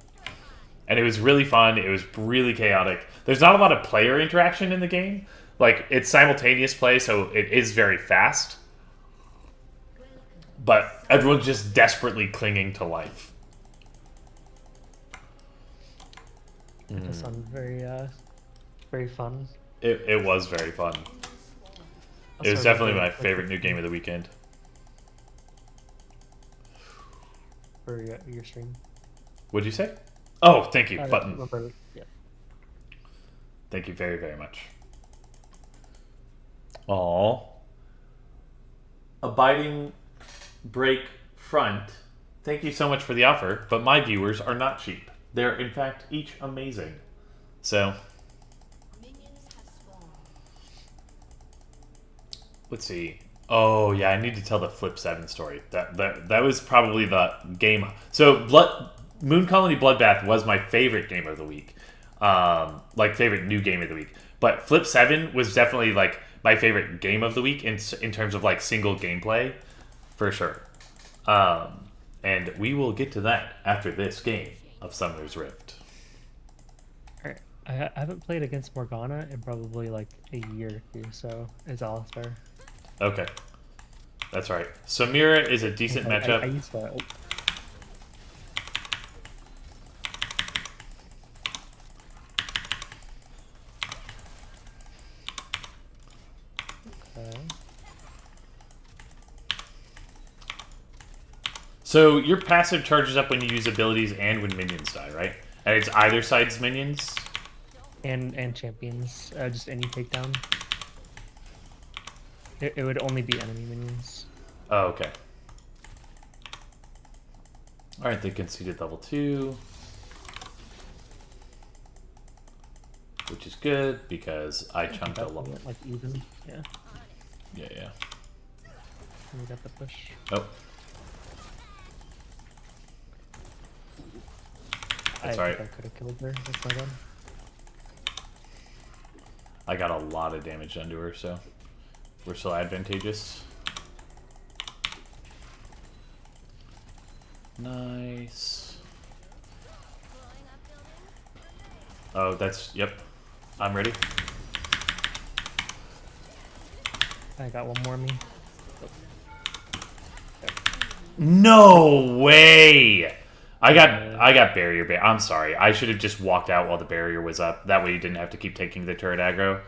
And it was really fun. It was really chaotic. There's not a lot of player interaction in the game. Like, it's simultaneous play, so it is very fast. But everyone's just desperately clinging to life. It does sound very, very fun. It was very fun. It was definitely my favorite new game of the weekend. For your stream. What'd you say? Oh, thank you. Button. Yeah. Thank you very, very much. Aww. Abiding Break Front. Thank you so much for the offer, but my viewers are not cheap. They're, in fact, each amazing. So, let's see. Oh, yeah, I need to tell the Flip 7 story. That was probably the game. So, Moon Colony Bloodbath was my favorite game of the week. Like, favorite new game of the week. But Flip 7 was definitely, like, my favorite game of the week in terms of, like, single gameplay. For sure. And we will get to that after this game of Summoner's Rift. Alright. I haven't played against Morgana in probably like a year or two, so it's all fair. Okay. That's right. Samira is a decent matchup. I used to... Okay. So your passive charges up when you use abilities and when minions die, right? And it's either side's minions? And champions. Just any takedown. It would only be enemy minions. Oh, okay. Alright, they conceded level 2. Which is good, because I chunked a lot. Like even, yeah. Yeah. We got the push. Oh. That's I alright. think I could have killed her. That's my bad. I got a lot of damage done to her, so we're still advantageous. Nice. Oh, that's, yep. I'm ready. I got one more me. No way! I got barrier bait. I'm sorry. I should have just walked out while the barrier was up. That way you didn't have to keep taking the turret aggro.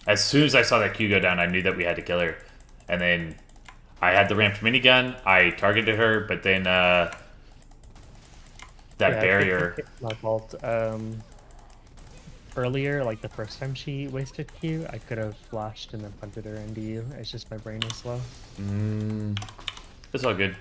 As soon as I saw that Q go down, I knew that we had to kill her. And then I had the ramped minigun. I targeted her, but then that barrier... It's my fault. Earlier, like the first time she wasted Q, I could have flashed and then punted her into you. It's just my brain was slow. It's all good.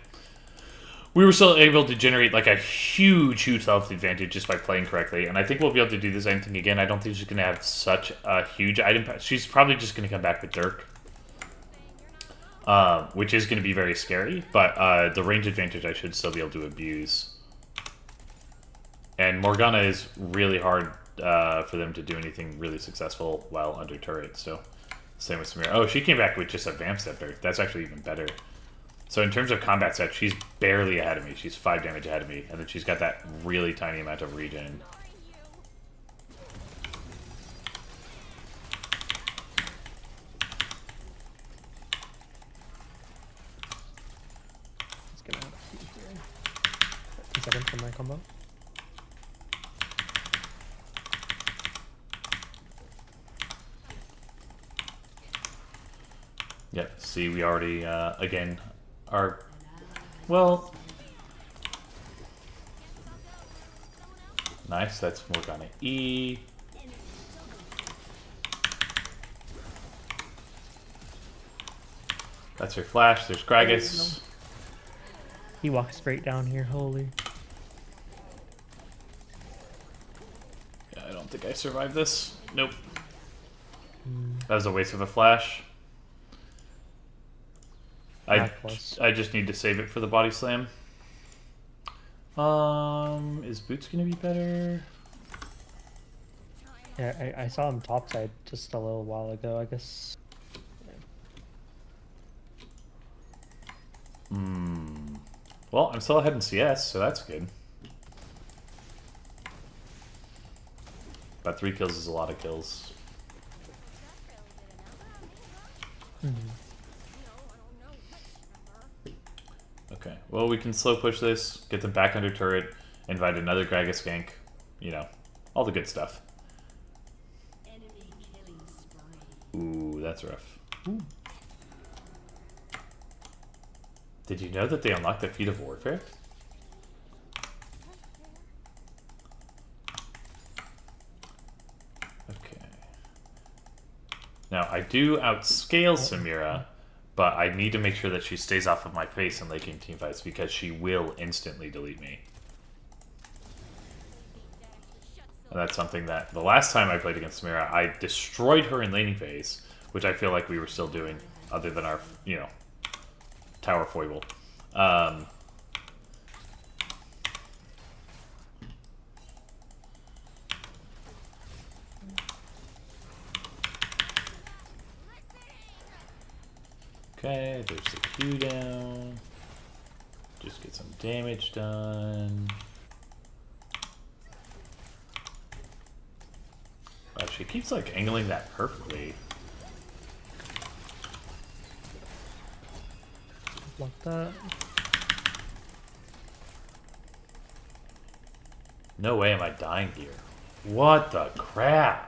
We were still able to generate like a huge health advantage just by playing correctly, and I think we'll be able to do the same thing again. I don't think she's going to have such a huge item. She's probably just going to come back with Dirk, which is going to be very scary, but the range advantage I should still be able to abuse. And Morgana is really hard for them to do anything really successful while under turret, so same with Samira. Oh, she came back with just a Vamp Scepter. That's actually even better. So in terms of combat set, she's barely ahead of me. She's 5 damage ahead of me, and then she's got that really tiny amount of regen. It's gonna have to be here. 2 seconds for my combo. Yep, see, we already, again, are, well, nice, that's Morgana E. That's her flash, there's Gragas. He walks straight down here, holy. Yeah, I don't think I survived this. Nope. That was a waste of a flash. I just need to save it for the body slam. Is Boots gonna be better? Yeah, I saw him topside just a little while ago, I guess. Well, I'm still ahead in CS, so that's good. But 3 kills is a lot of kills. Okay, well, we can slow push this, get them back under turret, invite another Gragas gank, you know, all the good stuff. Ooh, that's rough. Ooh. Did you know that they unlocked the Feat of Warfare? Okay. Now, I do outscale Samira, but I need to make sure that she stays off of my face in late game teamfights because she will instantly delete me. And that's something that the last time I played against Samira, I destroyed her in laning phase, which I feel like we were still doing, other than our, you know, tower foible. Okay, there's the Q down. Just get some damage done. Wow, she keeps like angling that perfectly. Block that. No way am I dying here. What the crap?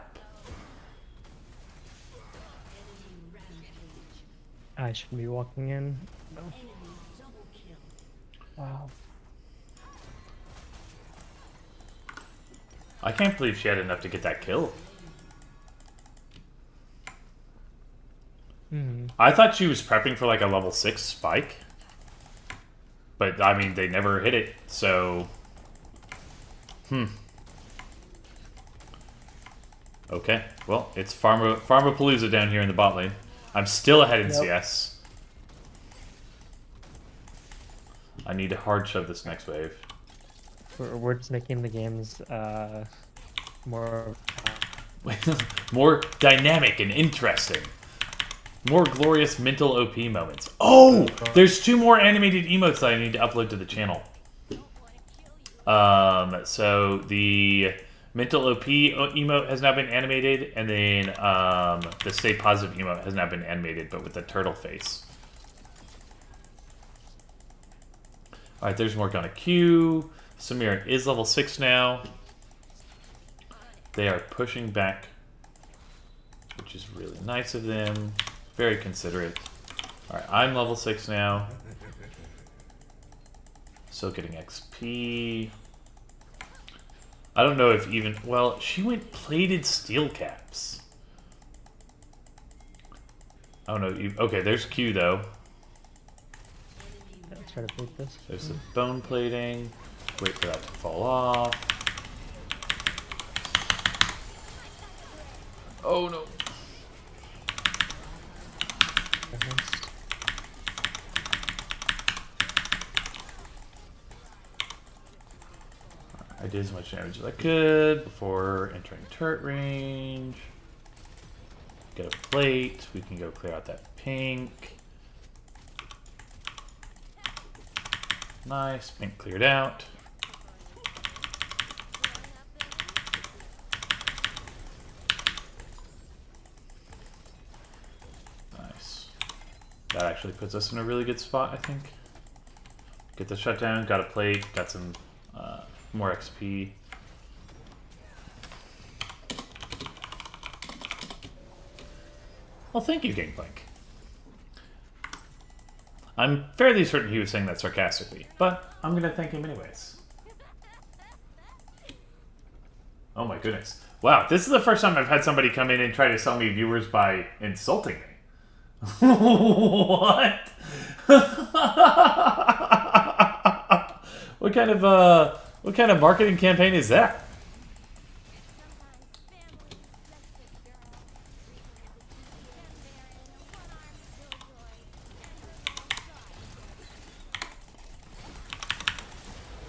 I shouldn't be walking in. No. Wow. I can't believe she had enough to get that kill. I thought she was prepping for like a level 6 spike. But, I mean, they never hit it, so... Okay, well, it's Pharmapalooza down here in the bot lane. I'm still ahead in CS. I need to hard shove this next wave. We're just making the games more More dynamic and interesting. More glorious mental OP moments. Oh! There's 2 more animated emotes that I need to upload to the channel. So the mental OP emote has now been animated, and then the stay positive emote has now been animated, but with the turtle face. Alright, there's Morgana Q. Samira is level 6 now. They are pushing back, which is really nice of them. Very considerate. Alright, I'm level 6 now. Still getting XP. I don't know if even... Well, she went plated steel caps. I don't know. Okay, there's Q, though. Let's try to beat this. There's the bone plating. Wait for that to fall off. Oh, no. I did as much damage as I could before entering turret range. Get a plate. We can go clear out that pink. Nice. Pink cleared out. Nice. That actually puts us in a really good spot, I think. Get the shutdown. Got a plate. Got some... more XP. Well, thank you, Gangplank. I'm fairly certain he was saying that sarcastically, but I'm gonna thank him anyways. Oh my goodness. Wow, this is the first time I've had somebody come in and try to sell me viewers by insulting me. What? What kind of marketing campaign is that?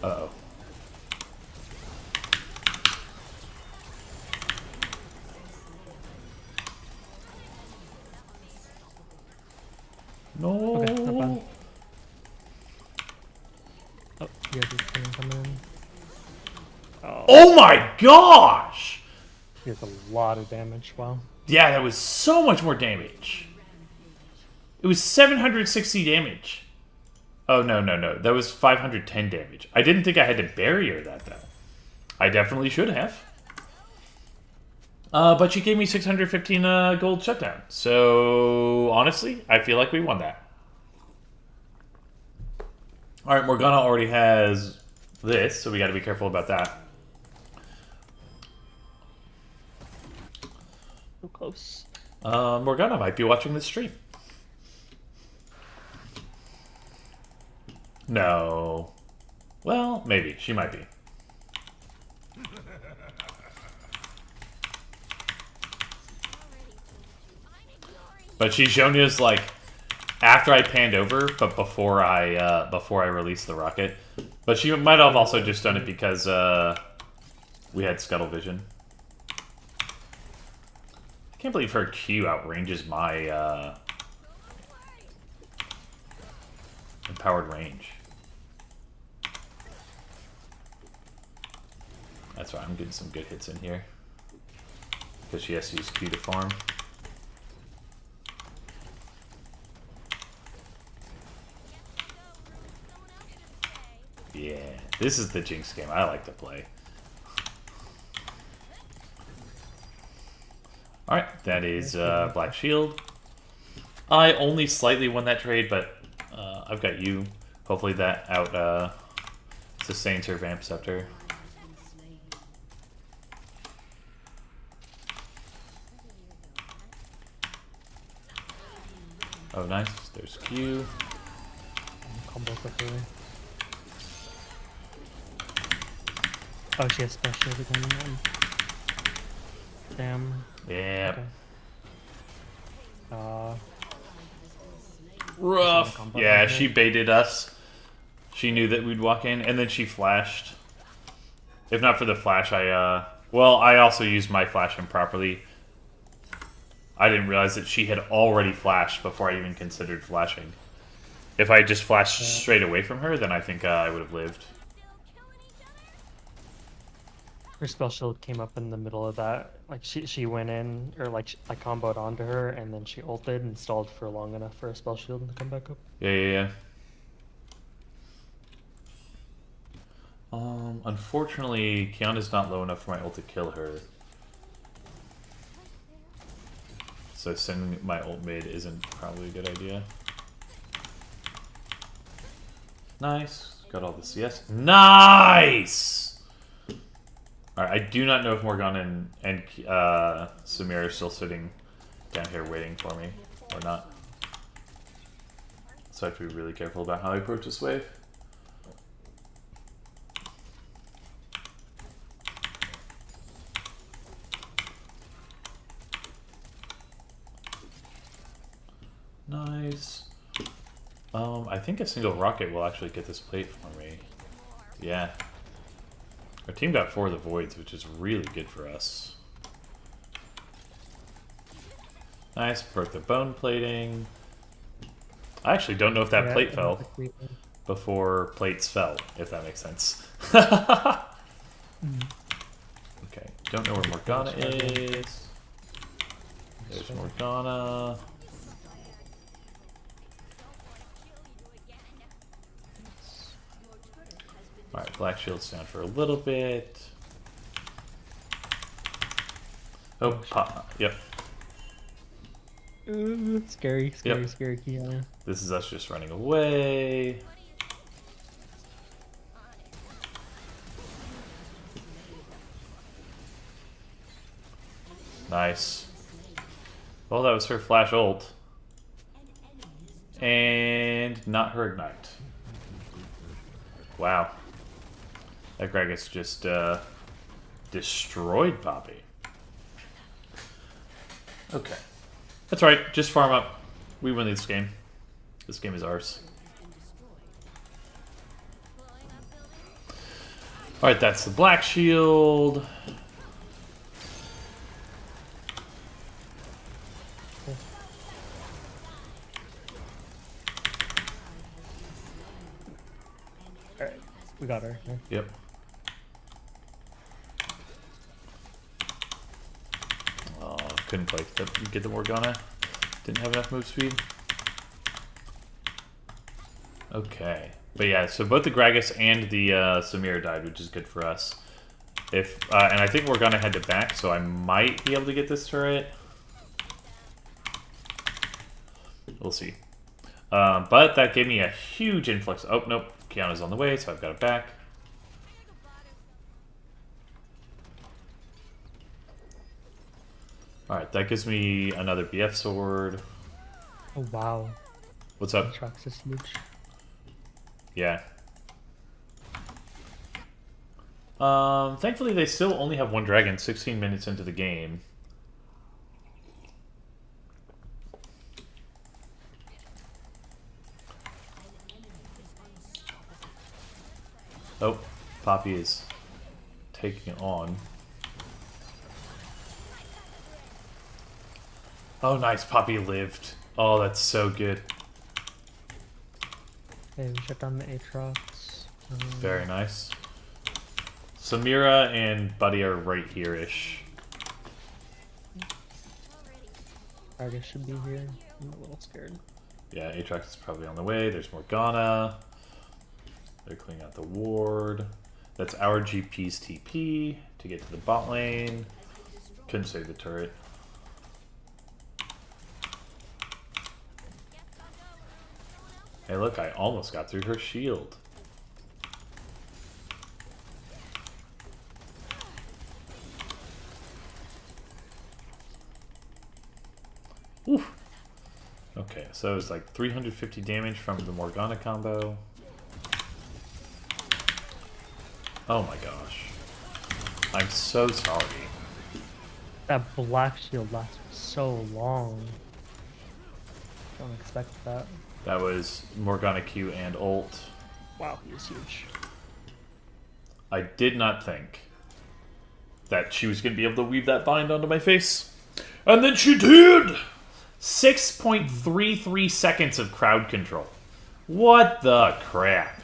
Uh-oh. No. Okay, not bad. Oh, yeah, this thing coming in. Oh my gosh! He has a lot of damage. Wow. Yeah, that was so much more damage. It was 760 damage. Oh, no. That was 510 damage. I didn't think I had to barrier that, though. I definitely should have. But she gave me 615 gold shutdown. So, honestly, I feel like we won that. Alright, Morgana already has this, so we gotta be careful about that. So close. Morgana might be watching this stream. No. Well, maybe. She might be. But she's shown us, like, after I panned over, but before I released the rocket. But she might have also just done it because we had scuttle vision. I can't believe her Q outranges my empowered range. That's why I'm getting some good hits in here. Because she has to use Q to farm. Yeah, this is the Jinx game I like to play. Alright, that is Black Shield. I only slightly won that trade, but I've got you. Hopefully that out sustains her Vamp Scepter. Oh, nice. There's Q. Combo with her. Oh, she has special again. Damn. Yeah. Okay. Rough. combo Yeah, right she here. baited us. She knew that we'd walk in, and then she flashed. If not for the flash, well, I also used my flash improperly. I didn't realize that she had already flashed before I even considered flashing. If I had just flashed straight away from her, then I think I would have lived. Her spell shield came up in the middle of that. Like she went in, or like I comboed onto her, and then she ulted and stalled for long enough for a spell shield to come back up. Yeah. Unfortunately, Kiana's not low enough for my ult to kill her. So sending my ult mid isn't probably a good idea. Nice. Got all the CS. Nice! Alright, I do not know if Morgana and Samir are still sitting down here waiting for me or not. So I have to be really careful about how I approach this wave. Nice. I think a single rocket will actually get this plate for me. Yeah. Our team got 4 of the voids, which is really good for us. Nice. Broke the bone plating. I actually don't know if that plate fell before plates fell, if that makes sense. Okay. Don't know where Morgana is. There's Morgana. Alright, Black Shield's down for a little bit. Oh, pop. Yep. Ooh, scary, Kiana. This is us just running away. Nice. Well, that was her flash ult. And not her ignite. Wow. That Gragas just destroyed Poppy. Okay. That's right. Just farm up. We win this game. This game is ours. Alright, that's the Black Shield. Alright, we got her. Yeah. Yep. Oh, couldn't quite get the Morgana. Didn't have enough move speed. Okay. But yeah, so both the Gragas and the Samira died, which is good for us. If and I think Morgana had to back, so I might be able to get this turret. We'll see. But that gave me a huge influx. Oh, nope. Kiana's on the way, so I've got it back. Alright, that gives me another BF sword. Oh wow. What's up? Tracks is huge. Yeah. Thankfully they still only have one dragon 16 minutes into the game. Oh, Poppy is taking it on. Oh, nice. Poppy lived. Oh, that's so good. Okay, we shut down the Aatrox. Very nice. Samira and Buddy are right here-ish. Argus should be here. I'm a little scared. Yeah, Aatrox is probably on the way. There's Morgana. They're cleaning out the ward. That's our GP's TP to get to the bot lane. Couldn't save the turret. Hey, look, I almost got through her shield. Oof. Okay, so it was like 350 damage from the Morgana combo. Oh my gosh. I'm so sorry. That black shield lasted so long. Don't expect that. That was Morgana Q and ult. Wow, he was huge. I did not think that she was going to be able to weave that bind onto my face. And then she did! 6.33 seconds of crowd control. What the crap?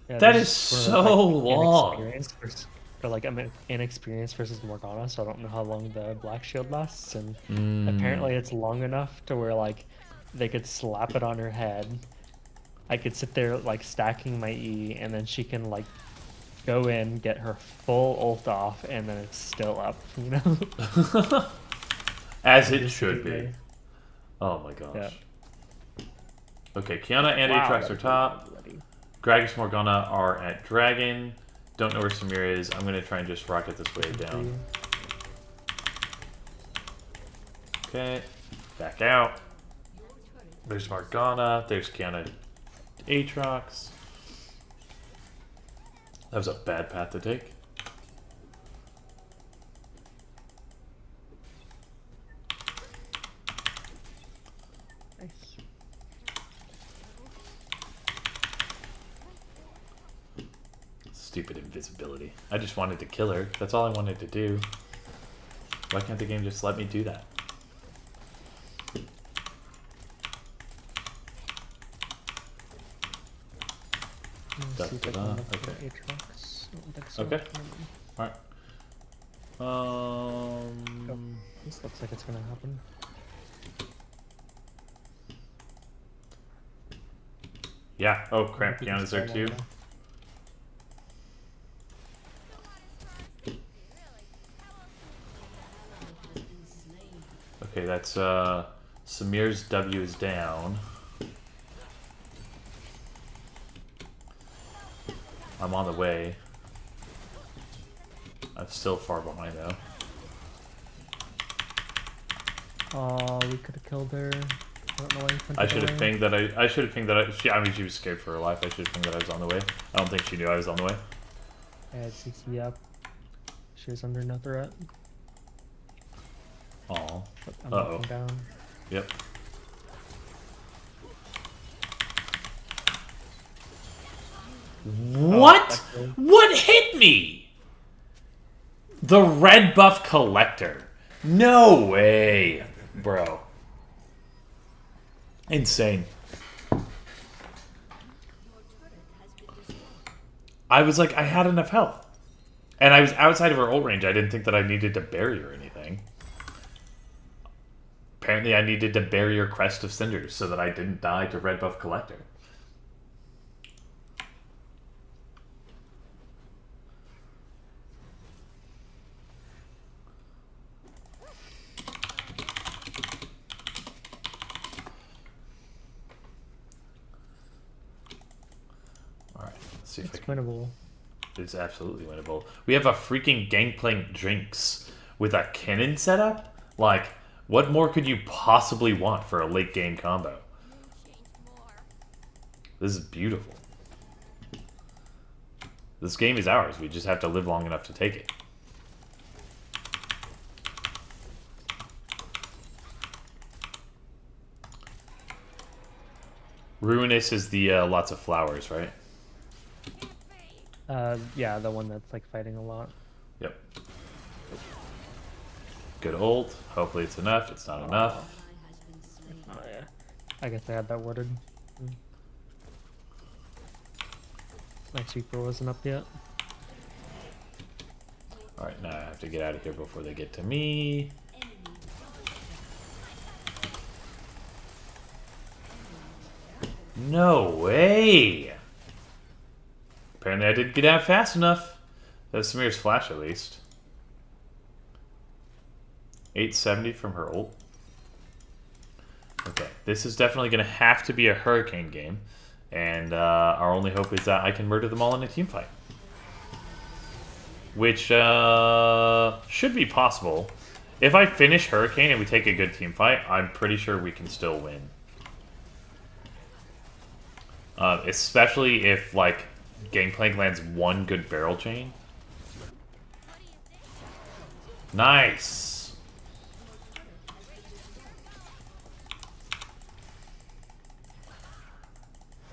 Yeah, That this is one of so those, long. inexperienced versus, or like I'm inexperienced versus Morgana, so I don't know how long the black shield lasts. And apparently, it's long enough to where like they could slap it on her head. I could sit there like stacking my E, and then she can like go in, get her full ult off, and then it's still up. You know, As it Just should sitting be. there. Oh my gosh. Yeah. Okay, Kiana and Aatrox are top. Gragas Morgana are at Dragon. Don't know where Samira is. I'm going to try and just rocket this wave down. Okay. Back out. There's Morgana. There's Kiana Aatrox. That was a bad path to take. Nice. Stupid invisibility. I just wanted to kill her. That's all I wanted to do. Why can't the game just let me do that? Let's see if I can Da-da-da. look for Okay. Aatrox. I don't think so. Okay. Never mind. Alright. This looks like it's gonna happen. Yeah. Oh crap. We can Kiana's there stall too. long enough. Okay, that's Samir's W is down. I'm on the way. I'm still far behind though. Oh, we could have killed her. I don't know why you I should have pinged that I should have pinged that I mean she was scared for her life. I should have pinged that I was on the way. I don't think she knew I was on the way. I had CC up. She was under no threat. Aw. But I'm Uh-oh. walking down. Yep. What? Okay. What hit me? The red buff collector. No way, bro. Insane. I was like, I had enough health. And I was outside of her ult range. I didn't think that I needed to bury or anything. Apparently I needed to bury her Crest of Cinders so that I didn't die to red buff collector. Alright, let's see if It's I can... winnable. It's absolutely winnable. We have a freaking Gangplank Jinx with a Kennen setup? Like, what more could you possibly want for a late game combo? This is beautiful. This game is ours. We just have to live long enough to take it. Ruinous is the lots of flowers, right? Yeah, the one that's like fighting a lot. Yep. Good ult. Hopefully it's enough. It's not enough. Oh yeah. I guess I had that worded. My sweeper wasn't up yet. Alright, now I have to get out of here before they get to me. No way! Apparently I didn't get out fast enough. That's Samir's flash at least. 870 from her ult. Okay, this is definitely going to have to be a Hurricane game. And our only hope is that I can murder them all in a team fight. Which should be possible If I finish Hurricane and we take a good team fight, I'm pretty sure we can still win. Especially if, like, Gangplank lands one good barrel chain. Nice!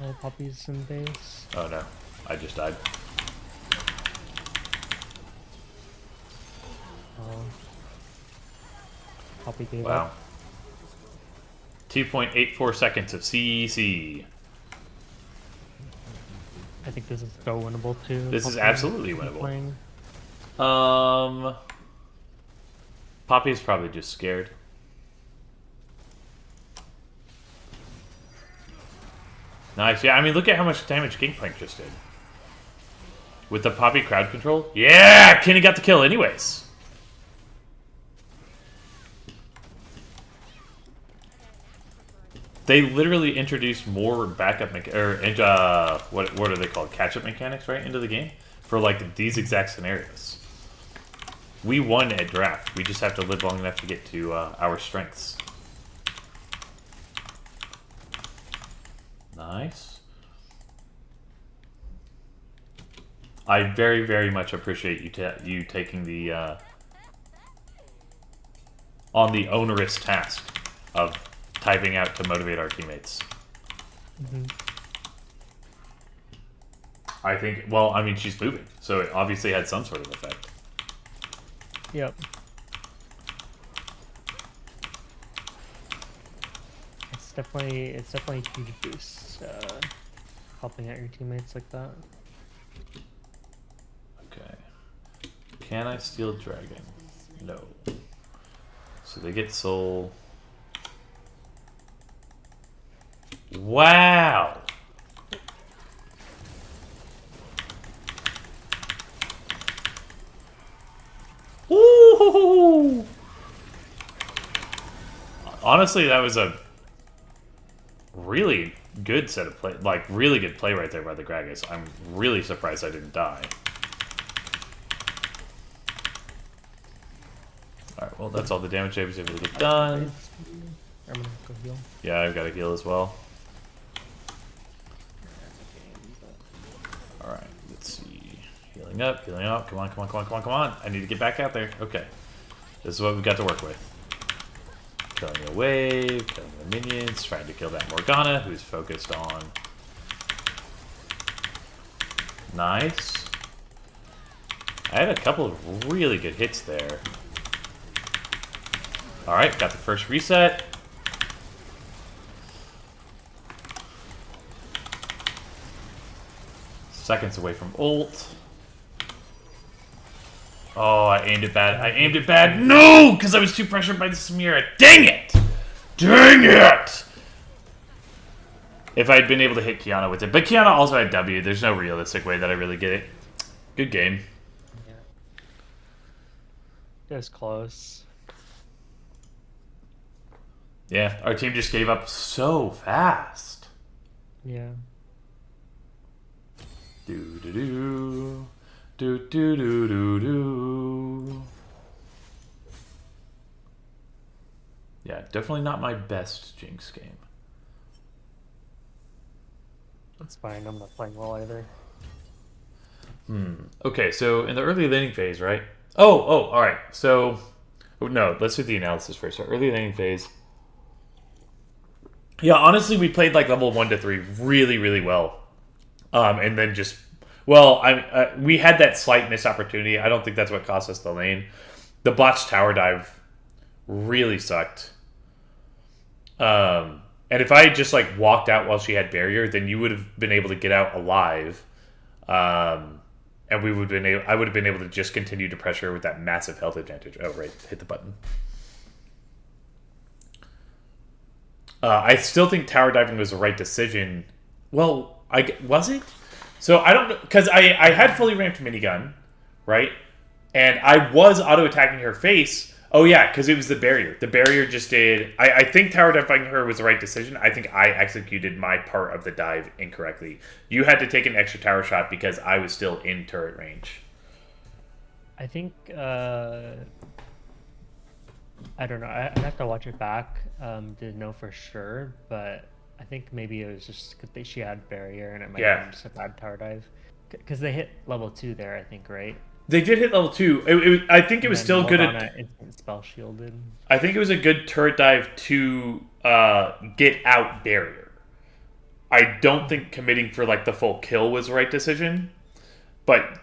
All puppies in base. Oh no, I just died. Oh. Puppy gave Wow. up. 2.84 seconds of CEC. I think this is so winnable too. This is Puppy absolutely keep winnable. playing. Poppy's probably just scared. Nice, yeah, I mean, look at how much damage Gangplank just did. With the Poppy crowd control. Yeah! Kenny got the kill anyways. They literally introduced more backup what are they called? Catch-up mechanics, right, into the game? For, like, these exact scenarios. We won at draft. We just have to live long enough to get to our strengths. Nice. I very, very much appreciate you taking the on the onerous task of typing out to motivate our teammates. I think, well, I mean, she's moving, so it obviously had some sort of effect. Yep. It's definitely a huge boost, helping out your teammates like that. Okay. Can I steal Dragon? No. So they get Soul. Wow! Woo! Honestly, that was a really good set of play, like really good play right there by the Gragas. I'm really surprised I didn't die. Alright, well, that's all the damage I was able to get done. I'm gonna go heal. Yeah, I've got a heal as well. Alright, let's see. Healing up, healing up. Come on, come on, come on, come on, come on. I need to get back out there. Okay. This is what we've got to work with. Killing a wave, killing the minions, trying to kill that Morgana, who's focused on... Nice. I had a couple of really good hits there. Alright, got the first reset. Seconds away from ult. Oh, I aimed it bad. I aimed it bad. No! Because I was too pressured by the Samira. Dang it! Dang it! If I'd been able to hit Kiana with it. But Kiana also had W. There's no realistic way that I really get it. Good game. Yeah. It was close. Yeah, our team just gave up so fast. Yeah. Do do do. Do do do do do. Yeah, definitely not my best Jinx game. That's fine. I'm not playing well either. Okay, so in the early laning phase, right? Oh, all right. So, no, let's do the analysis first. So, early laning phase. Yeah, honestly, we played like level 1 to 3 really, really well. And then just, well, we had that slight missed opportunity. I don't think that's what cost us the lane. The botched tower dive really sucked. And if I had just like walked out while she had barrier, then you would have been able to get out alive. And we would have been I would have been able to just continue to pressure with that massive health advantage. Oh, right, hit the button. I still think tower diving was the right decision. Well, was it? So I don't know, because I had fully ramped minigun, right? And I was auto-attacking her face. Oh yeah, because it was the barrier. The barrier just did... I think tower diving her was the right decision. I think I executed my part of the dive incorrectly. You had to take an extra tower shot because I was still in turret range. I think I don't know. I'd have to watch it back to know for sure, but I think maybe it was just 'cause she had barrier and it might have been just a bad tower dive. Because they hit level 2 there, I think, right? They did hit level 2. I think it was still good at... instant spell shielded. I think it was a good turret dive to get out barrier. I don't think committing for like the full kill was the right decision. But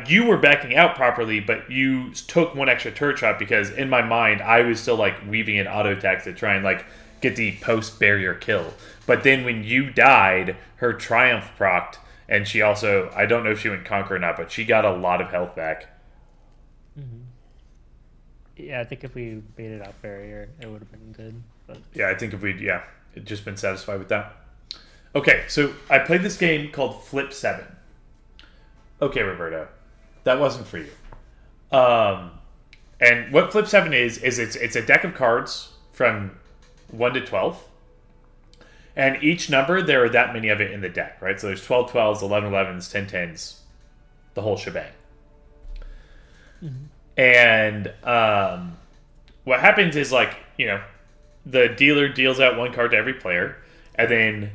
you were backing out properly, but you took one extra turret shot because in my mind I was still like weaving in auto attacks to try and like get the post barrier kill. But then when you died, her triumph procced, and she also, I don't know if she went conquer or not, but she got a lot of health back. Mm-hmm. Yeah, I think if we baited out barrier, it would have been good. But... Yeah, I think if we'd just been satisfied with that. Okay, so I played this game called Flip 7. Okay, Roberto, that wasn't for you. And what Flip 7 is it's a deck of cards from 1 to 12. And each number, there are that many of it in the deck, right? So there's 12 12s, 11 11s, 10 10s, the whole shebang. Mm-hmm. And what happens is, like, you know, the dealer deals out one card to every player, and then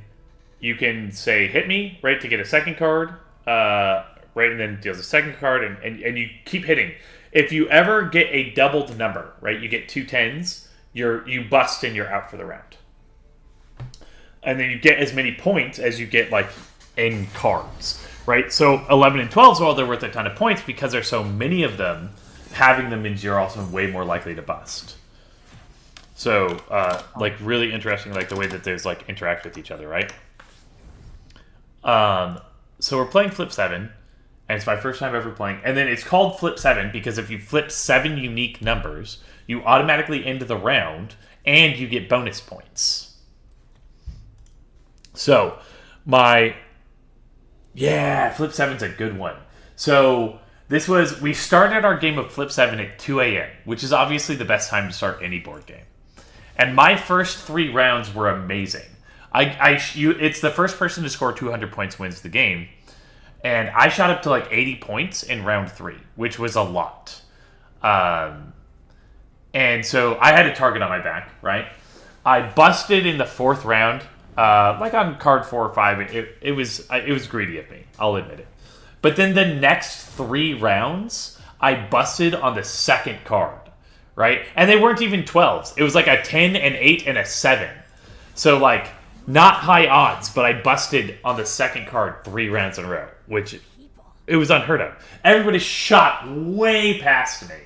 you can say, hit me, right, to get a second card, right, and then deals a second card, and you keep hitting. If you ever get a doubled number, right, you get 2 10s, you bust and you're out for the round. And then you get as many points as you get, like, in cards, right? So 11 and 12s, well, they're worth a ton of points because there's so many of them. Having them means you're also way more likely to bust. So, like, really interesting, like, the way that there's, like, interact with each other, right? So we're playing Flip 7, and it's my first time ever playing. And then it's called Flip 7 because if you flip 7 unique numbers, you automatically end the round, and you get bonus points. So, Flip 7's a good one. So, we started our game of Flip 7 at 2 a.m., which is obviously the best time to start any board game. And my first 3 rounds were amazing. It's the first person to score 200 points wins the game. And I shot up to like 80 points in round 3, which was a lot. And so I had a target on my back, right? I busted in the 4th round. Like on card 4 or 5, it was greedy of me. I'll admit it. But then the next 3 rounds, I busted on the second card, right? And they weren't even 12s. It was like a 10, an 8, and a 7. So, like, not high odds, but I busted on the second card 3 rounds in a row, which it was unheard of. Everybody shot way past me.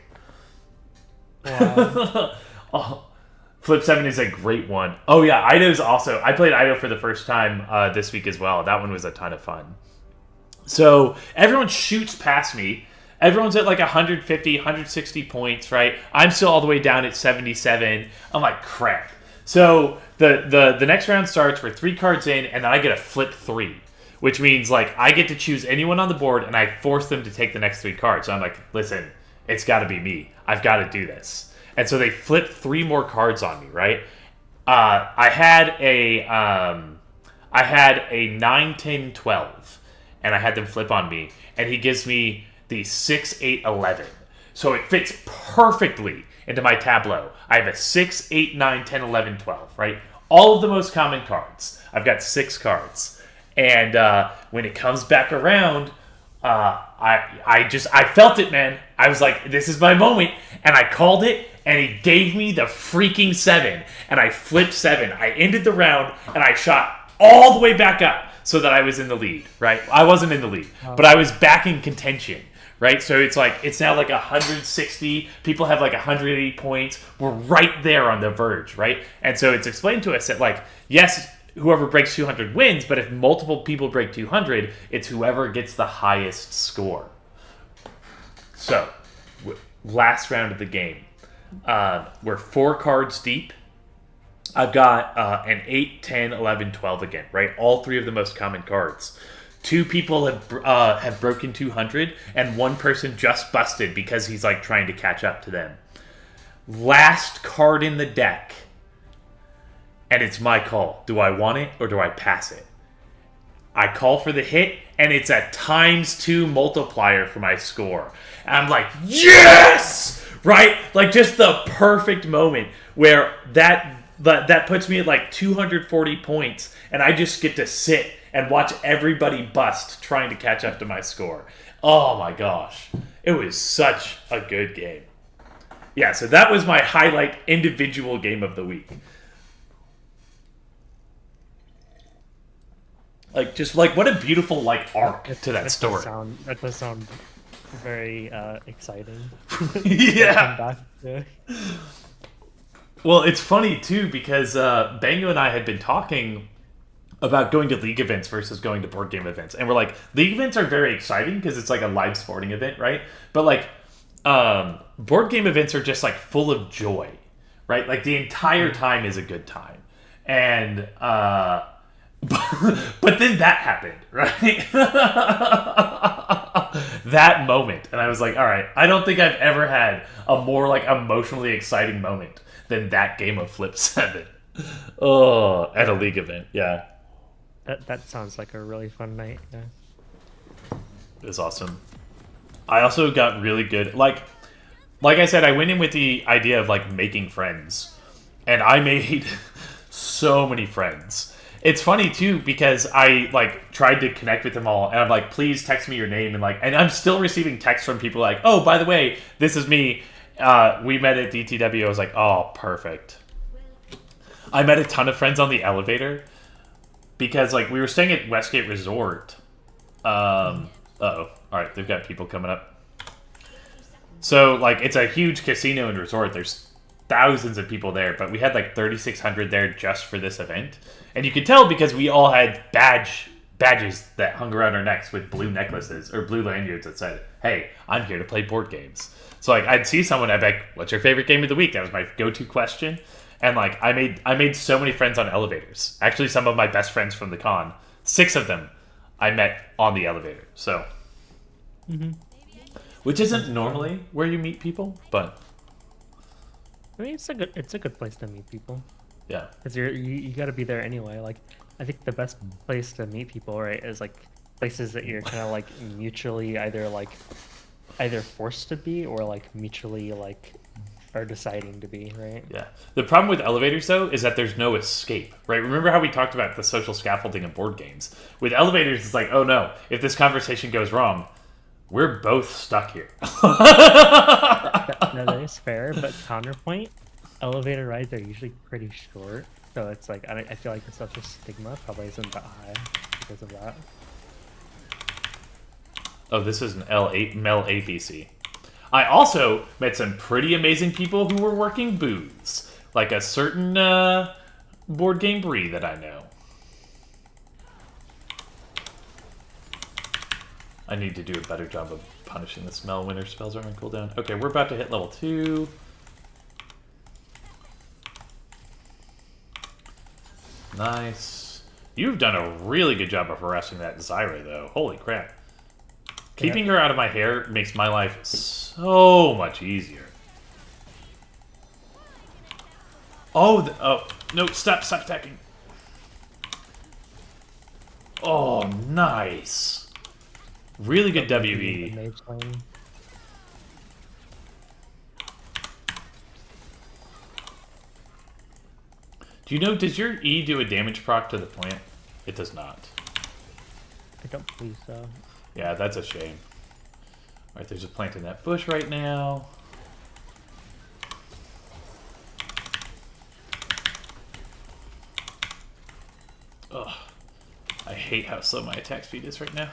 Wow. Flip 7 is a great one. Oh, yeah, Ido's also... I played Ido for the first time this week as well. That one was a ton of fun. So, everyone shoots past me. Everyone's at like 150, 160 points, right? I'm still all the way down at 77. I'm like, crap. So, the next round starts. We're 3 cards in, and then I get a Flip 3. Which means, like, I get to choose anyone on the board, and I force them to take the next 3 cards. So I'm like, listen, it's got to be me. I've got to do this. And so they flipped 3 more cards on me, right? I had a 9, 10, 12, and I had them flip on me. And he gives me the 6, 8, 11. So it fits perfectly into my tableau. I have a 6, 8, 9, 10, 11, 12, right? All of the most common cards. I've got 6 cards. And when it comes back around... I felt it, man. I was like, this is my moment. And I called it, and he gave me the freaking 7. And I flipped 7. I ended the round, and I shot all the way back up so that I was in the lead, right? I wasn't in the lead, but I was back in contention, right? So it's like, it's now like 160. People have like 180 points. We're right there on the verge, right? And so it's explained to us that, like, yes, whoever breaks 200 wins, but if multiple people break 200, it's whoever gets the highest score. So, last round of the game. We're 4 cards deep. I've got an 8, 10, 11, 12 again, right? All 3 of the most common cards. 2 people have broken 200, and 1 person just busted because he's, like, trying to catch up to them. Last card in the deck. And it's my call. Do I want it or do I pass it? I call for the hit, and it's a ×2 multiplier for my score. And I'm like, yes! right? Like just the perfect moment where that puts me at like 240 points, and I just get to sit and watch everybody bust trying to catch up to my score. Oh my gosh. It was such a good game. Yeah, so that was my highlight individual game of the week. Like, just like, what a beautiful, like, arc to that story. That does sound very exciting. Yeah. Come back to. Well, it's funny, too, because Bango and I had been talking about going to league events versus going to board game events. And we're like, league events are very exciting because it's like a live sporting event, right? But, like, board game events are just, like, full of joy, right? Like, the entire time is a good time. And, but then that happened, right? That moment. And I was like, all right, I don't think I've ever had a more, like, emotionally exciting moment than that game of Flip 7. Oh, at a league event, yeah. That sounds like a really fun night. Yeah. It was awesome. I also got really good. Like I said, I went in with the idea of like making friends, and I made so many friends. It's funny too because I like tried to connect with them all, and I'm like, please text me your name, and I'm still receiving texts from people like, oh, by the way, this is me. We met at DTW. I was like, oh, perfect. I met a ton of friends on the elevator because like we were staying at Westgate Resort. Uh-oh. Alright, they've got people coming up. So, like, it's a huge casino and resort. There's thousands of people there, but we had, like, 3,600 there just for this event. And you could tell because we all had badges that hung around our necks with blue necklaces, or blue lanyards that said, hey, I'm here to play board games. So, like, I'd see someone, I'd be like, what's your favorite game of the week? That was my go-to question. And, like, I made so many friends on elevators. Actually, some of my best friends from the con, 6 of them, I met on the elevator, so... Mm-hmm. Which isn't normally where you meet people, but I mean, it's a good place to meet people. yeah. Because you got to be there anyway. Like, I think the best place to meet people, right, is like places that you're kind of like mutually either forced to be or like mutually like are deciding to be, right? Yeah. The problem with elevators, though, is that there's no escape, right? Remember how we talked about the social scaffolding in board games? With elevators, it's like, oh no, if this conversation goes wrong, we're both stuck here. That is fair, but counterpoint, elevator rides are usually pretty short, so it's like I feel like the social stigma probably isn't that high because of that. Oh, this is an L8 Mel APC. I also met some pretty amazing people who were working booths, like a certain board game Brie that I know. I need to do a better job of punishing the smell when her spells are on cooldown. Okay, we're about to hit level 2. Nice. You've done a really good job of harassing that Zyra, though. Holy crap. Keeping her out of my hair makes my life so much easier. Oh, no, stop attacking. Oh, nice. Really good WE. Mage lane. Do you know, does your E do a damage proc to the plant? It does not. I don't believe so. Yeah, that's a shame. Alright, there's a plant in that bush right now. Ugh. I hate how slow my attack speed is right now.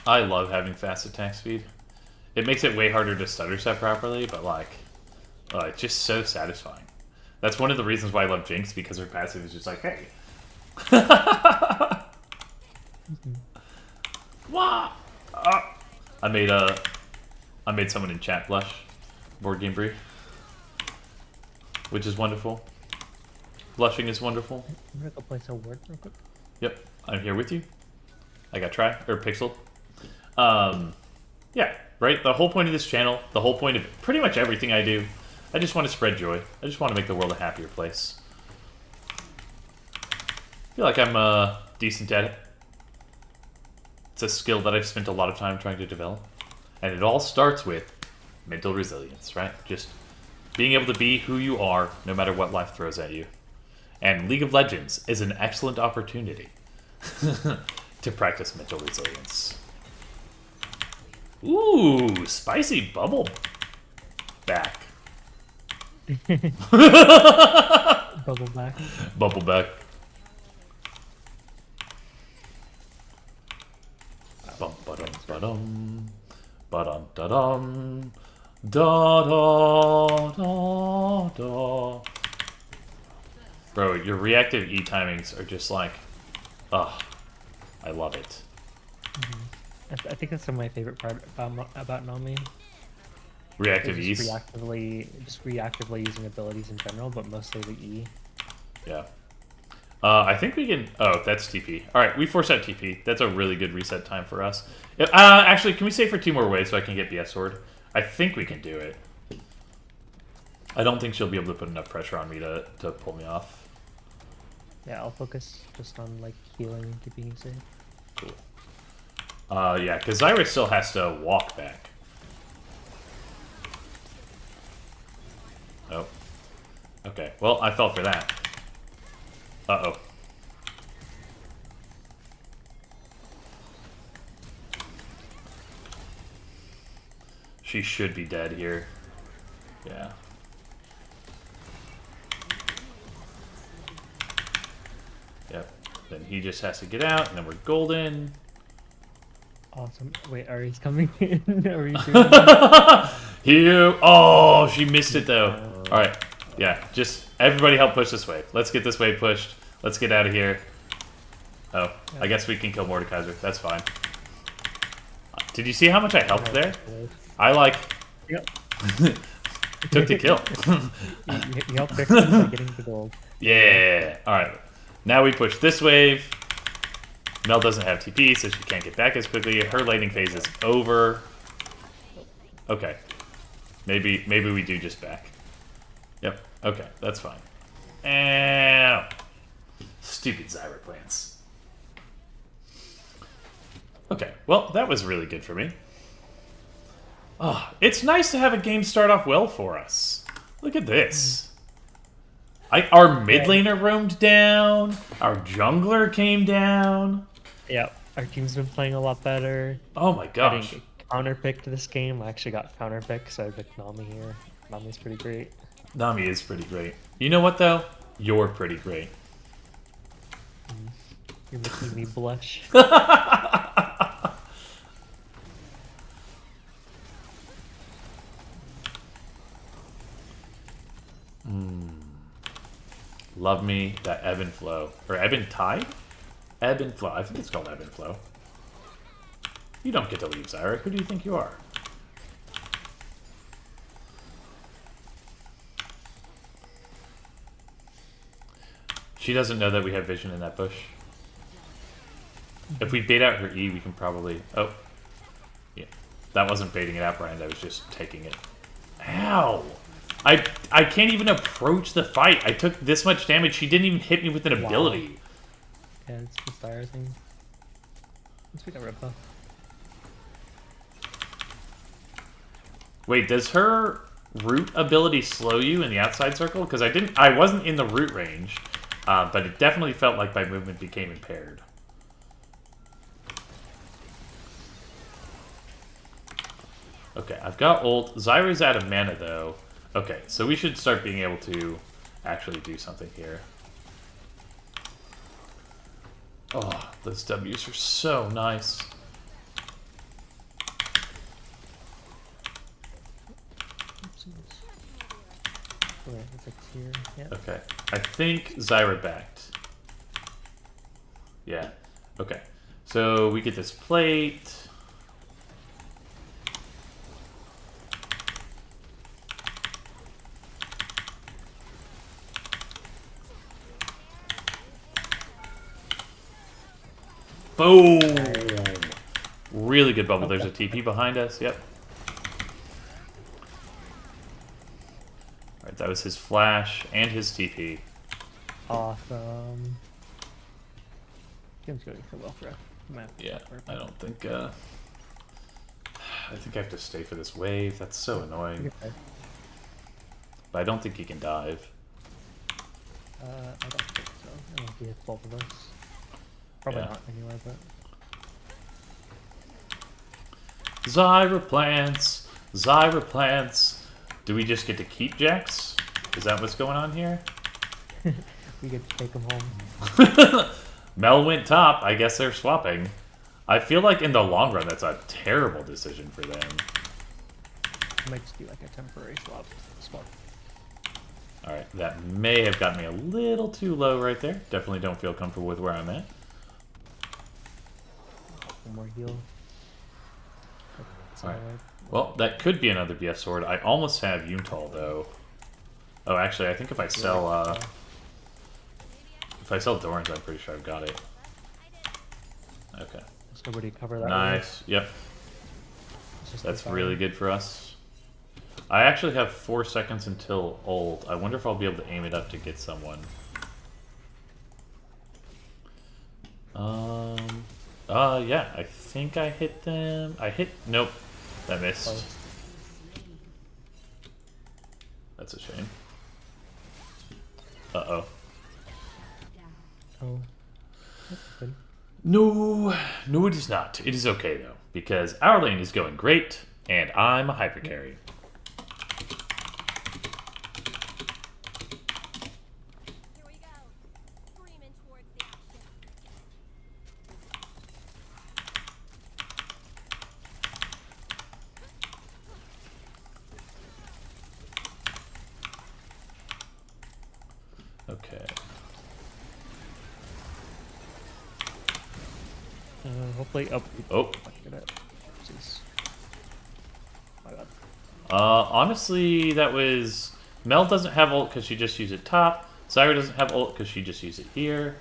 I love having fast attack speed. It makes it way harder to stutter step properly, but like, it's just so satisfying. That's one of the reasons why I love Jinx, because her passive is just like, hey. Wah! I made someone in chat blush. Board game Brie. Which is wonderful. Blushing is wonderful. I'm gonna go play some word real quick. Yep, I'm here with you. I got Pixel. Yeah, right? The whole point of this channel, the whole point of pretty much everything I do, I just want to spread joy. I just want to make the world a happier place. I feel like I'm decent at it. It's a skill that I've spent a lot of time trying to develop. And it all starts with mental resilience, right? Just being able to be who you are no matter what life throws at you. And League of Legends is an excellent opportunity to practice mental resilience. Ooh, spicy bubble back. Bubble back. Bubble back. Bum ba-dum ba-dum. Ba-dum da-dum. Da da da da. Bro, your reactive E timings are just like, ugh, I love it. I think that's my favorite part about Nami. Reactive Just E's? reactively using abilities in general, but mostly the E. Yeah. I think we can... Oh, that's TP. Alright, we force out TP. That's a really good reset time for us. Actually, can we save for 2 more waves so I can get BS Sword? I think we can do it. I don't think she'll be able to put enough pressure on me to pull me off. Yeah, I'll focus just on like healing and keeping you safe. Cool. Yeah, because Zyra still has to walk back. Oh. Okay, well, I fell for that. Uh-oh. She should be dead here. Yeah. Yep. Then he just has to get out, and then we're golden. Awesome. Wait, Ari's coming in. Are you doing that? Here. Oh, she missed it though. All right. Yeah. Just everybody help push this wave. Let's get this wave pushed. Let's get out of here. Oh, I guess we can kill Mordekaiser. That's fine. Did you see how much I helped there? I like Yep. took the kill. You help fix them by getting the gold. Yeah. All right. Now we push this wave. Mel doesn't have TP, so she can't get back as quickly. Her laning phase is over. Okay. Maybe we do just back. Yep. Okay, that's fine. Ow. Stupid Zyra plants. Okay, well, that was really good for me. Oh, it's nice to have a game start off well for us. Look at this. Our mid laner roamed down. Our jungler came down. Yep, our team's been playing a lot better. Oh my I gosh. didn't get counterpicked this game. I actually got counterpicked, so I picked Nami here. Nami's pretty great. Nami is pretty great. You know what, though? You're pretty great. You're making me blush. Love me that ebb and flow. Or ebb and tide? Ebb and flow. I think it's called ebb and flow. You don't get to leave, Zyra. Who do you think you are? She doesn't know that we have vision in that bush. If we bait out her E, we can probably... Oh. Yeah. That wasn't baiting it out, Brian. I was just taking it. Ow! I can't even approach the fight. I took this much damage. She didn't even hit me with an ability. Yeah, it's the Zyra thing. Let's pick up Red Buff. Wait, does her root ability slow you in the outside circle? Because I wasn't in the root range, but it definitely felt like my movement became impaired. Okay, I've got ult. Zyra's out of mana though. Okay, so we should start being able to actually do something here. Oh, those W's are so nice. Okay, it's like here. Yeah. Okay, I think Zyra backed. Yeah, okay. So we get this plate. Boom! Really good bubble. There's a TP behind us. Yep. Alright, that was his flash and his TP. Awesome. Game's going so well for us. Map. Yeah, I don't think. I think I have to stay for this wave. That's so annoying. Okay. But I don't think he can dive. I don't think so. I don't think he hits both of us. Probably Yeah. not anyway, but. Zyra plants! Zyra plants! Do we just get to keep Jax? Is that what's going on here? We get to take him home. Mel went top. I guess they're swapping. I feel like in the long run, that's a terrible decision for them. I might just do like a temporary swap. Alright, that may have gotten me a little too low right there. Definitely don't feel comfortable with where I'm at. One more heal. Alright. Well, that could be another BS sword. I almost have Yuntal, though. Oh, actually, I think if I sell, if I sell Dorans, I'm pretty sure I've got it. Okay. Does nobody cover that? Nice. Yep. It's just That's the really fire. good for us. I actually have 4 seconds until ult. I wonder if I'll be able to aim it up to get someone. Yeah, I think I hit them. Nope. That missed. Close. That's a shame. Uh-oh. Oh. That's good. No, no, it is not. It is okay, though, because our lane is going great, and I'm a hyper carry. Here we go. Screaming towards the action. Okay. Hopefully, oh. Oh. Get it. Jeez. My bad. Honestly, that was... Mel doesn't have ult because she just used it top. Zyra doesn't have ult because she just used it here.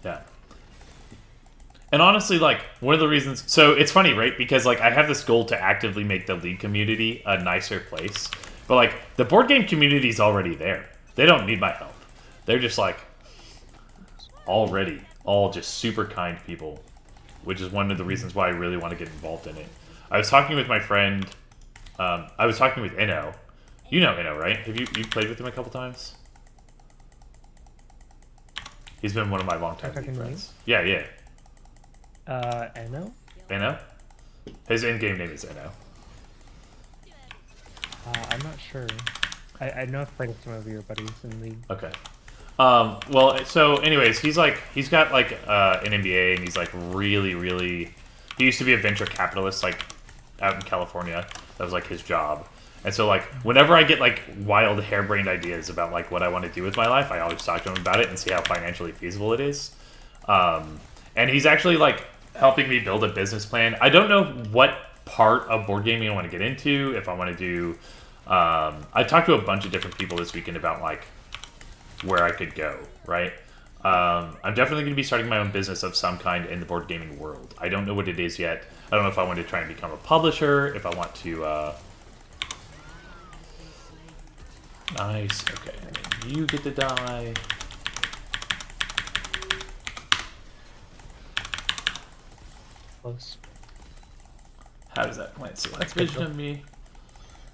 Yeah. And honestly, like, one of the reasons... So, it's funny, right? Because, like, I have this goal to actively make the League community a nicer place. But, like, the board game community is already there. They don't need my help. They're just, like, already all just super kind people. Which is one of the reasons why I really want to get involved in it. I was talking with my friend... I was talking with Inno. You know Inno, right? Have you played with him a couple times? He's been one of my longtime Talking to me? friends. Yeah, yeah. Enno? Inno? His in-game name is Inno. I'm not sure. I know I've played with some of your buddies in League. Okay. Well, so anyways, he's got like an MBA, and he's like really. He used to be a venture capitalist, like out in California. That was like his job. And so like whenever I get like wild harebrained ideas about like what I want to do with my life, I always talk to him about it and see how financially feasible it is. And he's actually like helping me build a business plan. I don't know what part of board gaming I want to get into. If I want to do, I talked to a bunch of different people this weekend about like where I could go, right? I'm definitely going to be starting my own business of some kind in the board gaming world. I don't know what it is yet. I don't know if I want to try and become a publisher, if I want to... Nice, okay. You get to die. Close. How does that plant select vision of me?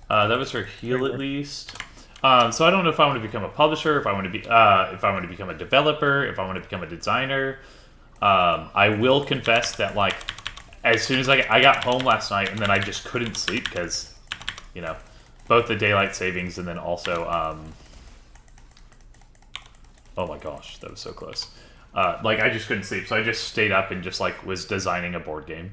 That was her heal at least. So I don't know if I want to become a publisher, if I want to be, if I want to become a developer, if I want to become a designer. I will confess that like, as soon as I got home last night, and then I just couldn't sleep because, you know, both the daylight savings and then also, oh my gosh, that was so close. Like I just couldn't sleep, so I just stayed up and just like was designing a board game.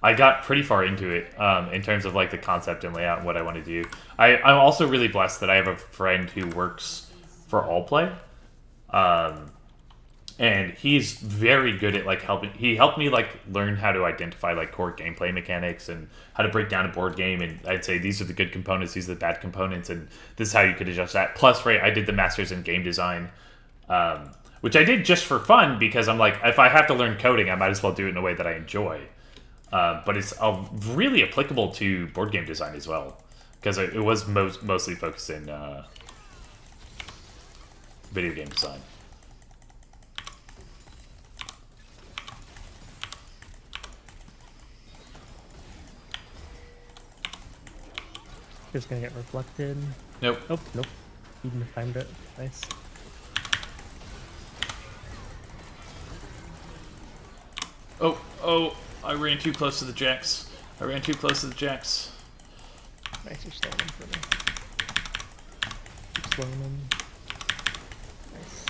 I got pretty far into it in terms of like the concept and layout and what I want to do. I'm also really blessed that I have a friend who works for Allplay. and he's very good at like helping. He helped me like learn how to identify like core gameplay mechanics and how to break down a board game. And I'd say these are the good components, these are the bad components, and this is how you could adjust that. Plus, right, I did the masters in game design, which I did just for fun because I'm like, if I have to learn coding, I might as well do it in a way that I enjoy. But it's really applicable to board game design as well, because it was mostly focused in video game design. Just gonna get reflected. Nope. Oh, nope. Even timed it. Nice. Oh, I ran too close to the jacks. Nice, you're slowing them for me. Keep slowing them. Nice.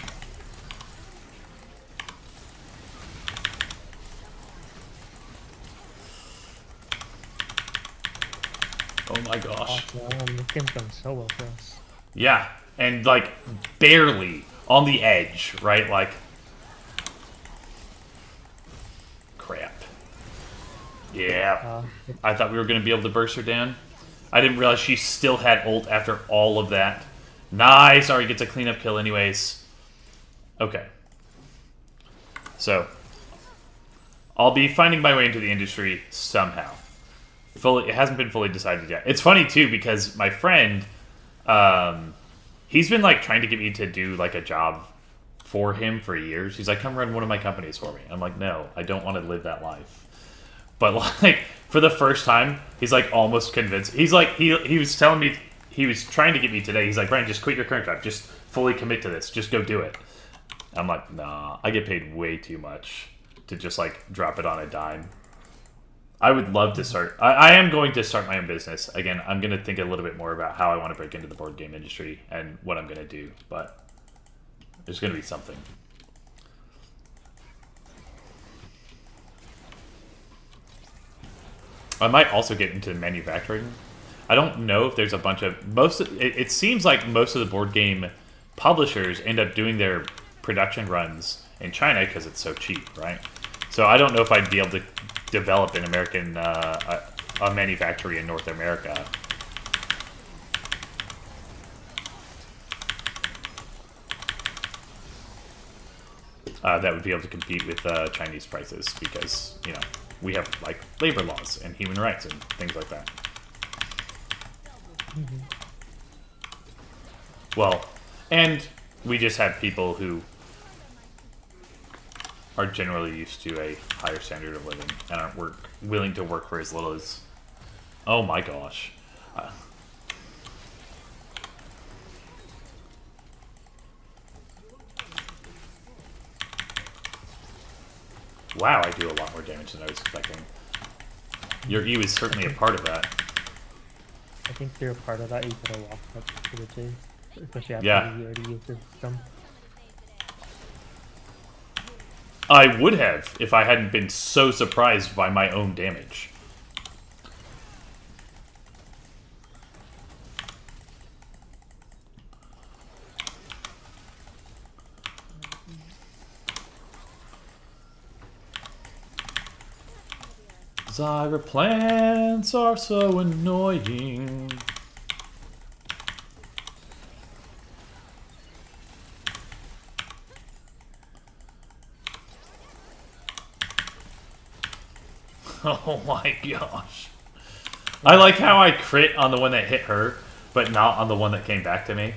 Oh my gosh. Awesome. This game's going so well for us. Yeah, and like barely on the edge, right? Like, crap. Yeah. I thought we were going to be able to burst her down. I didn't realize she still had ult after all of that. Nice. Alright, gets a cleanup kill anyways. Okay. So, I'll be finding my way into the industry somehow. It hasn't been fully decided yet. It's funny, too, because my friend, he's been, like, trying to get me to do, like, a job for him for years. He's like, come run one of my companies for me. I'm like, no, I don't want to live that life. But, like, for the first time, he's, like, almost convinced. He's, like, he was telling me, he was trying to get me today. He's like, Brian, just quit your current job. Just fully commit to this. Just go do it. I'm like, nah, I get paid way too much to just, like, drop it on a dime. I would love to start. I am going to start my own business. Again, I'm going to think a little bit more about how I want to break into the board game industry and what I'm going to do. But there's going to be something. I might also get into manufacturing. I don't know if there's a bunch of... It seems like most of the board game publishers end up doing their production runs in China because it's so cheap, right? So I don't know if I'd be able to develop an American a manufactory in North America. That would be able to compete with Chinese prices because, you know, we have like labor laws and human rights and things like that. Mm-hmm. Well, and we just have people who are generally used to a higher standard of living and aren't willing to work for as little as... Oh my gosh. Wow, I do a lot more damage than I was expecting. Your E is certainly a part of that. I think you're a part of that. You gotta walk up to the J, especially after Yeah. you already used your jump. I would have if I hadn't been so surprised by my own damage. Zyra plants are so annoying. Oh my gosh. I like how I crit on the one that hit her, but not on the one that came back to me.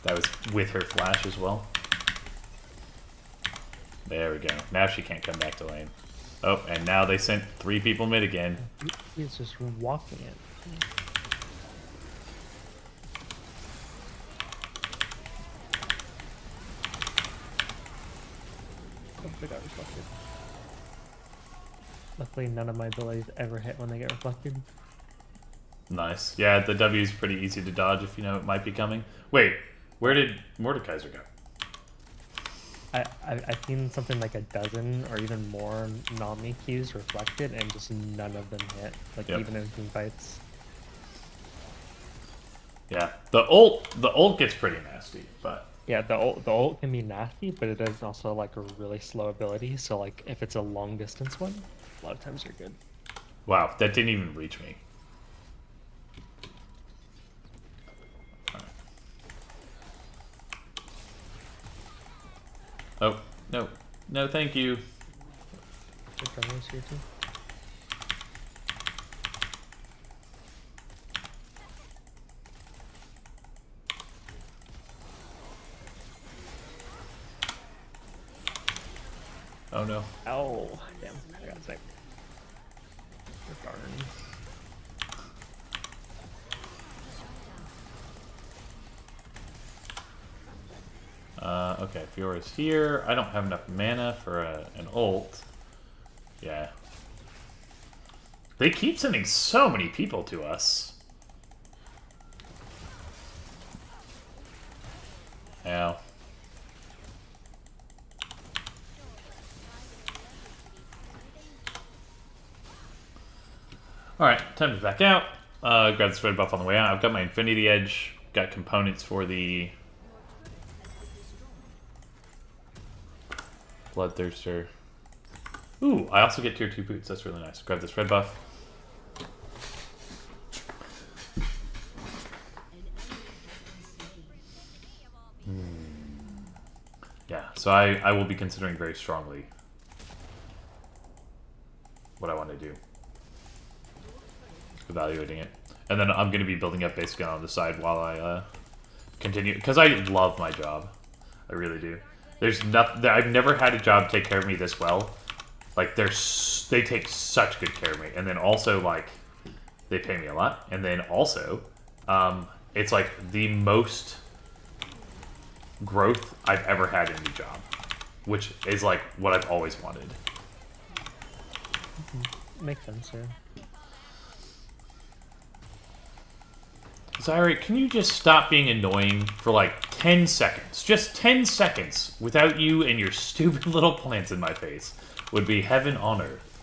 That was with her flash as well. There we go. Now she can't come back to lane. Oh, and now they sent 3 people mid again. He's just walking it. Oh, they got reflected. Luckily, none of my abilities ever hit when they get reflected. Nice. Yeah, the W is pretty easy to dodge if you know it might be coming. Wait, where did Mordekaiser go? I've seen something like a dozen or even more Nami Qs reflected, and just none of them hit. Like Yep. even in team fights. Yeah, the ult gets pretty nasty, but Yeah, the ult can be nasty, but it is also like a really slow ability. So like if it's a long distance one, a lot of times you're good. Wow, that didn't even reach me. Oh, no. No, thank you. The drummer's here too. Oh, no. Oh, damn! I got sick. Darn. Okay, Fiora's here. I don't have enough mana for an ult. Yeah. They keep sending so many people to us. Ow. Alright, time to back out. Grab this red buff on the way out. I've got my Infinity Edge. Got components for the Bloodthirster. Ooh, I also get tier 2 boots. That's really nice. Grab this red buff. Yeah, so I will be considering very strongly what I want to do. Evaluating it. And then I'm going to be building up base gun on the side while I continue. Because I love my job. I really do. There's nothing... I've never had a job take care of me this well. Like, they take such good care of me. And then also, like, they pay me a lot. And then also, it's like the most growth I've ever had in a job. Which is, like, what I've always wanted. Makes sense, yeah. Zyra, can you just stop being annoying for like 10 seconds? Just 10 seconds without you and your stupid little plants in my face would be heaven on earth.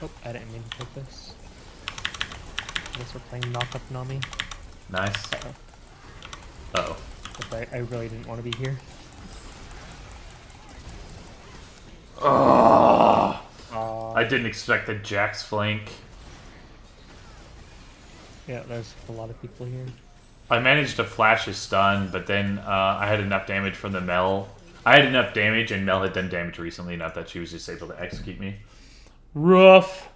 Oh, I didn't mean to take this. I guess we're playing knock up Nami. Nice. Uh-oh. Uh-oh. But I really didn't want to be here. Oh, Aw. I didn't expect the Jax flank. Yeah, there's a lot of people here. I managed to flash his stun, but then I had enough damage from the Mel. I had enough damage, and Mel had done damage recently enough that she was just able to execute me. Rough.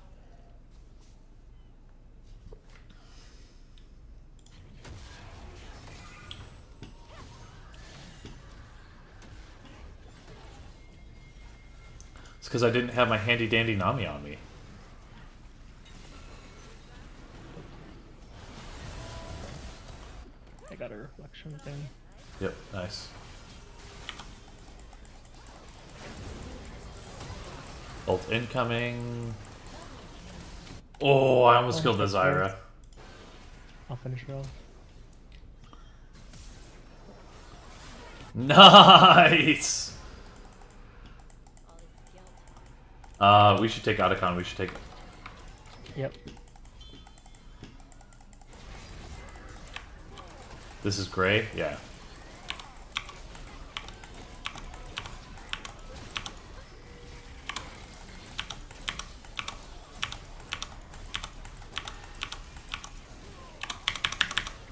It's because I didn't have my handy dandy Nami on me. I got a reflection thing. Yep, nice. Ult incoming. Oh, I almost killed the Zyra. I'll finish it off. Nice! We should take Otacon. We should take... Yep. This is Gray? Yeah.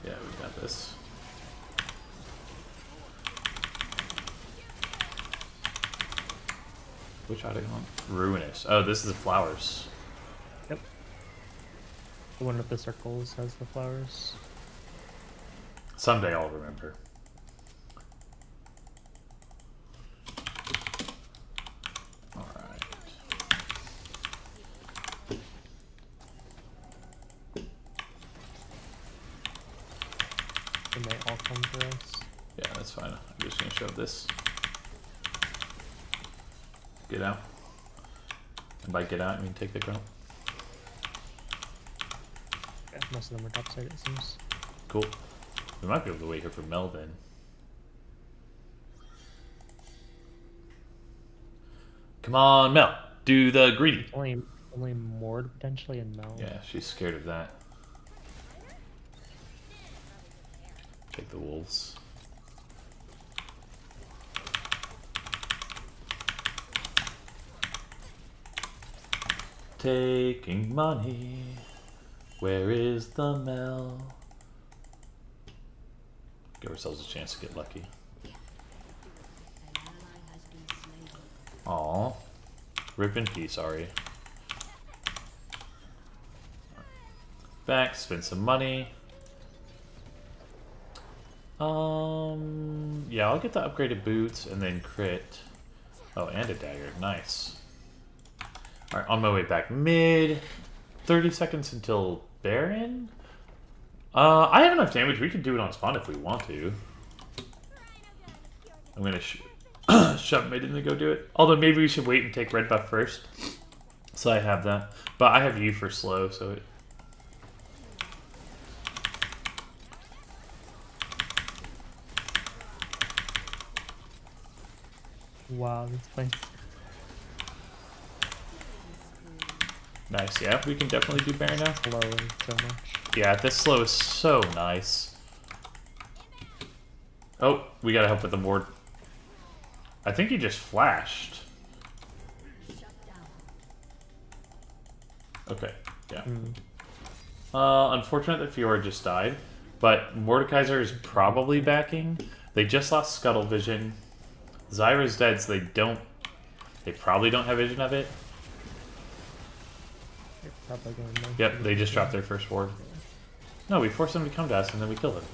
Yeah, we got this. Which Otacon? Ruinous. Oh, this is the flowers. Yep. The one with the circles has the flowers. Someday I'll remember. Alright. They may all come for us. Yeah, that's fine. I'm just gonna shove this. Get out. And by get out, I mean take the ground. Yeah, most of them are topside, it seems. Cool. We might be able to wait here for Mel then. Come on, Mel. Do the greedy. Only Mord potentially and Mel. Yeah, she's scared of that. Take the wolves. Taking money. Where is the Mel? Give ourselves a chance to get lucky. Aw. Rip in peace, Ari. Back, spend some money. Yeah, I'll get the upgraded boots and then crit. Oh, and a dagger. Nice. Alright, on my way back mid. 30 seconds until Baron? I have enough damage. We can do it on spawn if we want to. I'm gonna shove mid and then go do it. Although maybe we should wait and take red buff first. So I have that. But I have you for slow, so it... Wow, this place. Nice, yeah, we can definitely do Baron now. Slowing so much. Yeah, this slow is so nice. Oh, we gotta help with the ward. I think he just flashed. Okay, yeah. Unfortunate that Fiora just died, but Mordekaiser is probably backing. They just lost Scuttle Vision. Zyra's dead, so they probably don't have vision of it. They're probably gonna make Yep, it. they just dropped their first ward. No, we forced them to come to us and then we killed them.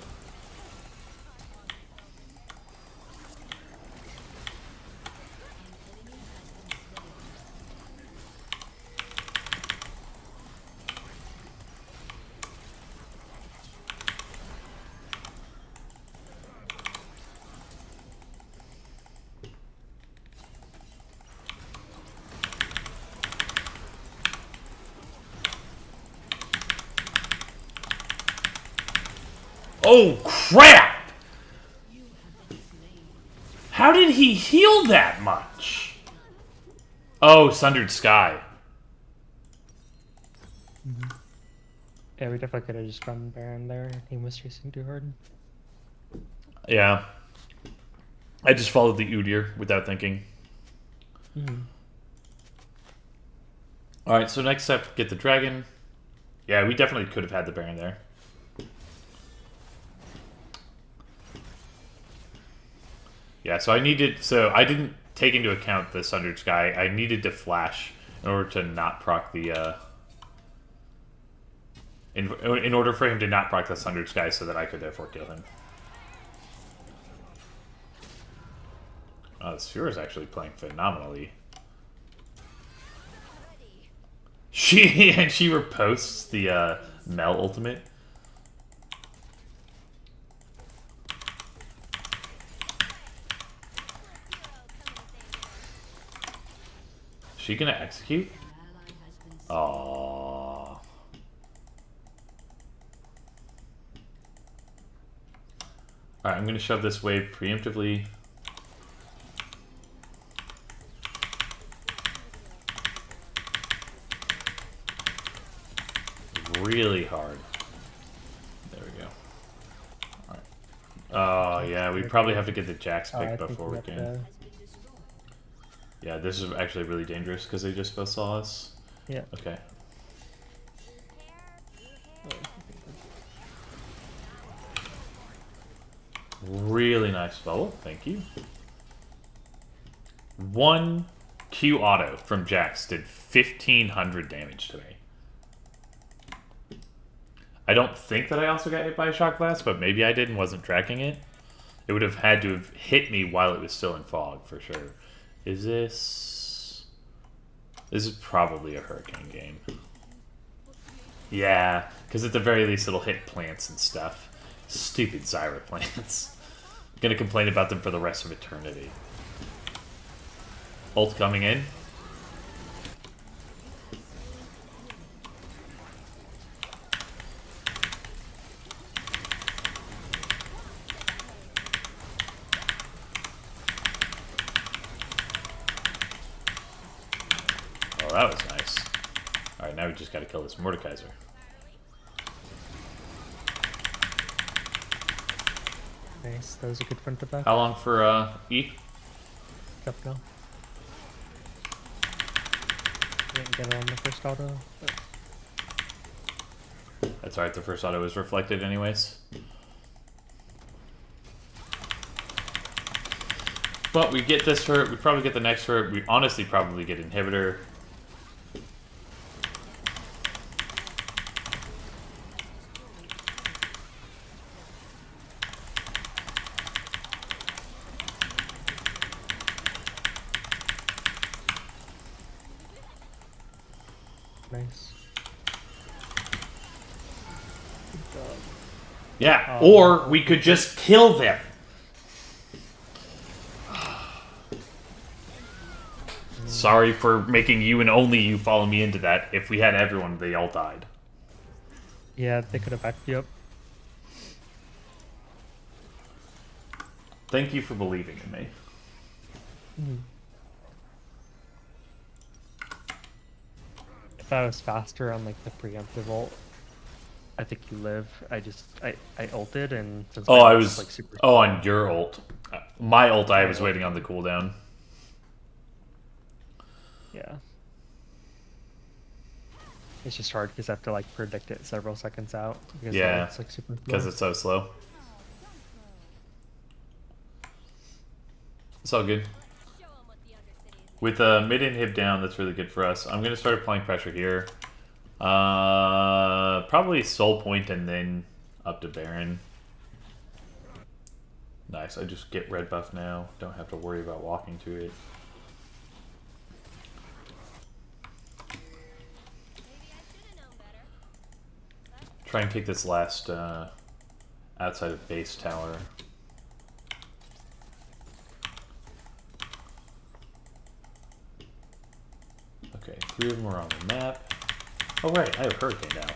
Oh, crap! How did he heal that much? Oh, Sundered Sky. Yeah, we definitely could have just gone Baron there. He was chasing too hard. Yeah. I just followed the Udyr without thinking. Alright, so next step, get the dragon. Yeah, we definitely could have had the Baron there. Yeah, so I didn't take into account the Sundered Sky. I needed to flash in order to not proc the, in order for him to not proc the Sundered Sky so that I could therefore kill him. Oh, the Sphere is actually playing phenomenally. She reposts the, Mel ultimate. She gonna execute? Aww. Alright, I'm gonna shove this wave preemptively. Really hard. There we go. Alright. Oh, yeah, we probably have to get the Jax pick before we can. Yeah, this is actually really dangerous because they just both saw us. Yeah. Okay. Really nice bubble. Thank you. 1 Q auto from Jax did 1,500 damage to me. I don't think that I also got hit by a shock blast, but maybe I did and wasn't tracking it. It would have had to have hit me while it was still in fog, for sure. Is this... This is probably a Hurricane game. Yeah, because at the very least it'll hit plants and stuff. Stupid Zyra plants. Gonna complain about them for the rest of eternity. Ult coming in. Well, that was nice. Alright, now we just gotta kill this Mordekaiser. Nice. That was a good front to back. How long for E? Up now. Didn't get it on the first auto. But... That's alright, the first auto was reflected anyways. But we get this hurt, we probably get the next hurt, we honestly probably get inhibitor. Nice. Yeah, or we could just kill them. Sorry for making you and only you follow me into that. If we had everyone, they all died. Yeah, they could have backed you up. Thank you for believing in me. If I was faster on like the preemptive ult, I think you live. I ulted and since Oh, my I ult's, was... like super. Oh, on your ult. My ult, I was waiting on the cooldown. Yeah. It's just hard because I have to like predict it several seconds out. Because Yeah, it's like super because slow. it's so slow. It's all good. Show 'em what the Undercity is. With mid inhib down, that's really good for us. I'm going to start applying pressure here. Probably Soul Point and then up to Baron. Nice, I just get red buff now. Don't have to worry about walking to it. Maybe I should have known better. Try and take this last outside of base tower. Okay, 3 of them are on the map. Oh right, I have Hurricane now.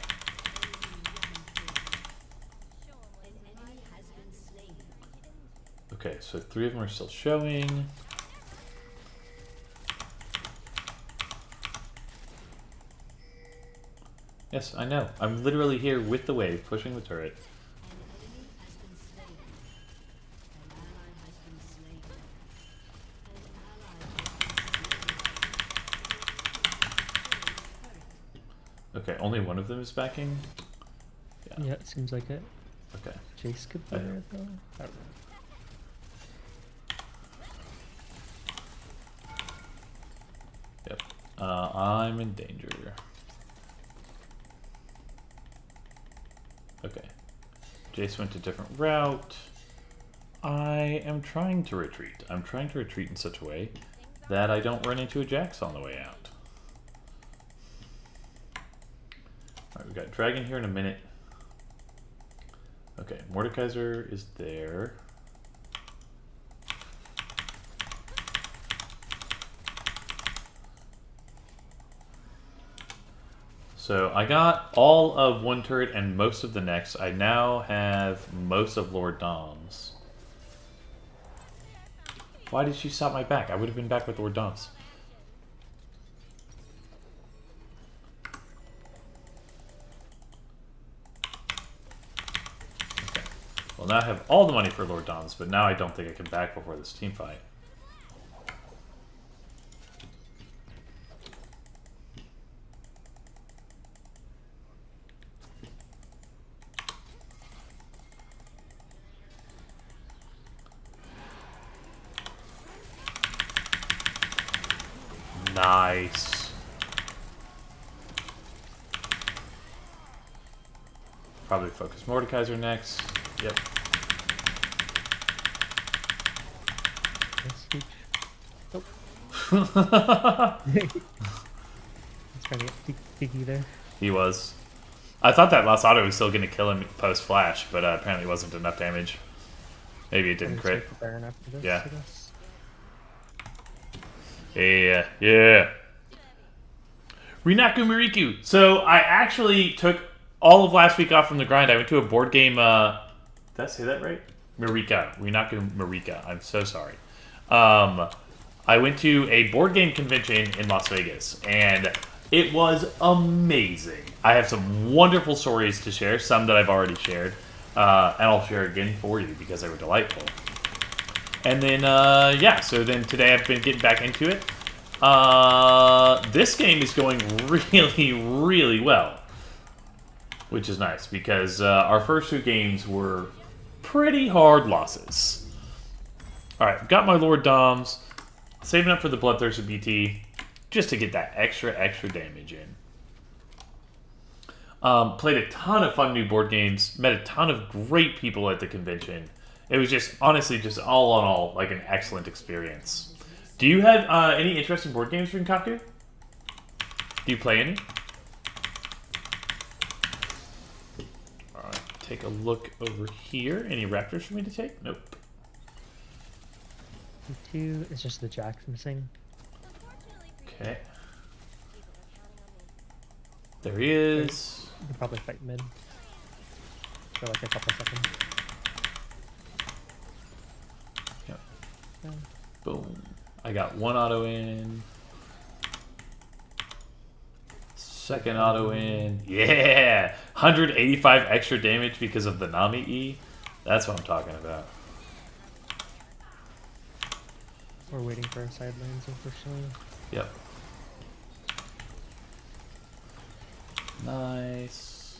Show 'em what Okay, so 3 of them are still showing. Yes, I know. I'm literally here with the wave, pushing the turret. Okay, only one of them is backing? Yeah, it seems like it. Okay. Jace could play it though. I don't know. Yep. I'm in danger. Okay. Jace went a different route. I am trying to retreat. I'm trying to retreat in such a way that I don't run into a Jax on the way out. Alright, we got Dragon here in a minute. Okay, Mordekaiser is there. So I got all of one turret and most of the next. I now have most of Lord Dom's. Why did she stop my back? I would have been back with Lord Dom's. Okay. Well, now I have all the money for Lord Dom's, but now I don't think I can back before this team fight. Nice. Probably focus Mordekaiser next. Yep. Nice speech. Oh. He's trying to get Tiki there. He was. I thought that last auto was still going to kill him post flash, but apparently it wasn't enough damage. Maybe it didn't I'll crit. take the Baron after this, Yeah. I guess. Yeah, yeah. Rinaku Miriku. So I actually took all of last week off from the grind. I went to a board game. Did I say that right? Marika. Rinaku Marika. I'm so sorry. I went to a board game convention in Las Vegas, and it was amazing. I have some wonderful stories to share, some that I've already shared, and I'll share again for you because they were delightful. And then, yeah, so then today I've been getting back into it. This game is going really, really well, which is nice because our first 2 games were pretty hard losses. Alright, got my Lord Doms, saving up for the Bloodthirster BT, just to get that extra damage in. Played a ton of fun new board games, met a ton of great people at the convention. It was just, honestly, just all in all, like an excellent experience. Do you have any interest in board games, Rinkaku? Do you play any? Alright, take a look over here. Any raptors for me to take? Nope. 2 is just the jacks missing. Okay. There he is. You can probably fight mid for like a couple seconds. Yep. Boom. I got 1 auto in. Second auto in. Yeah! 185 extra damage because of the Nami E. That's what I'm talking about. We're waiting for our side lanes, unfortunately. Yep. Nice.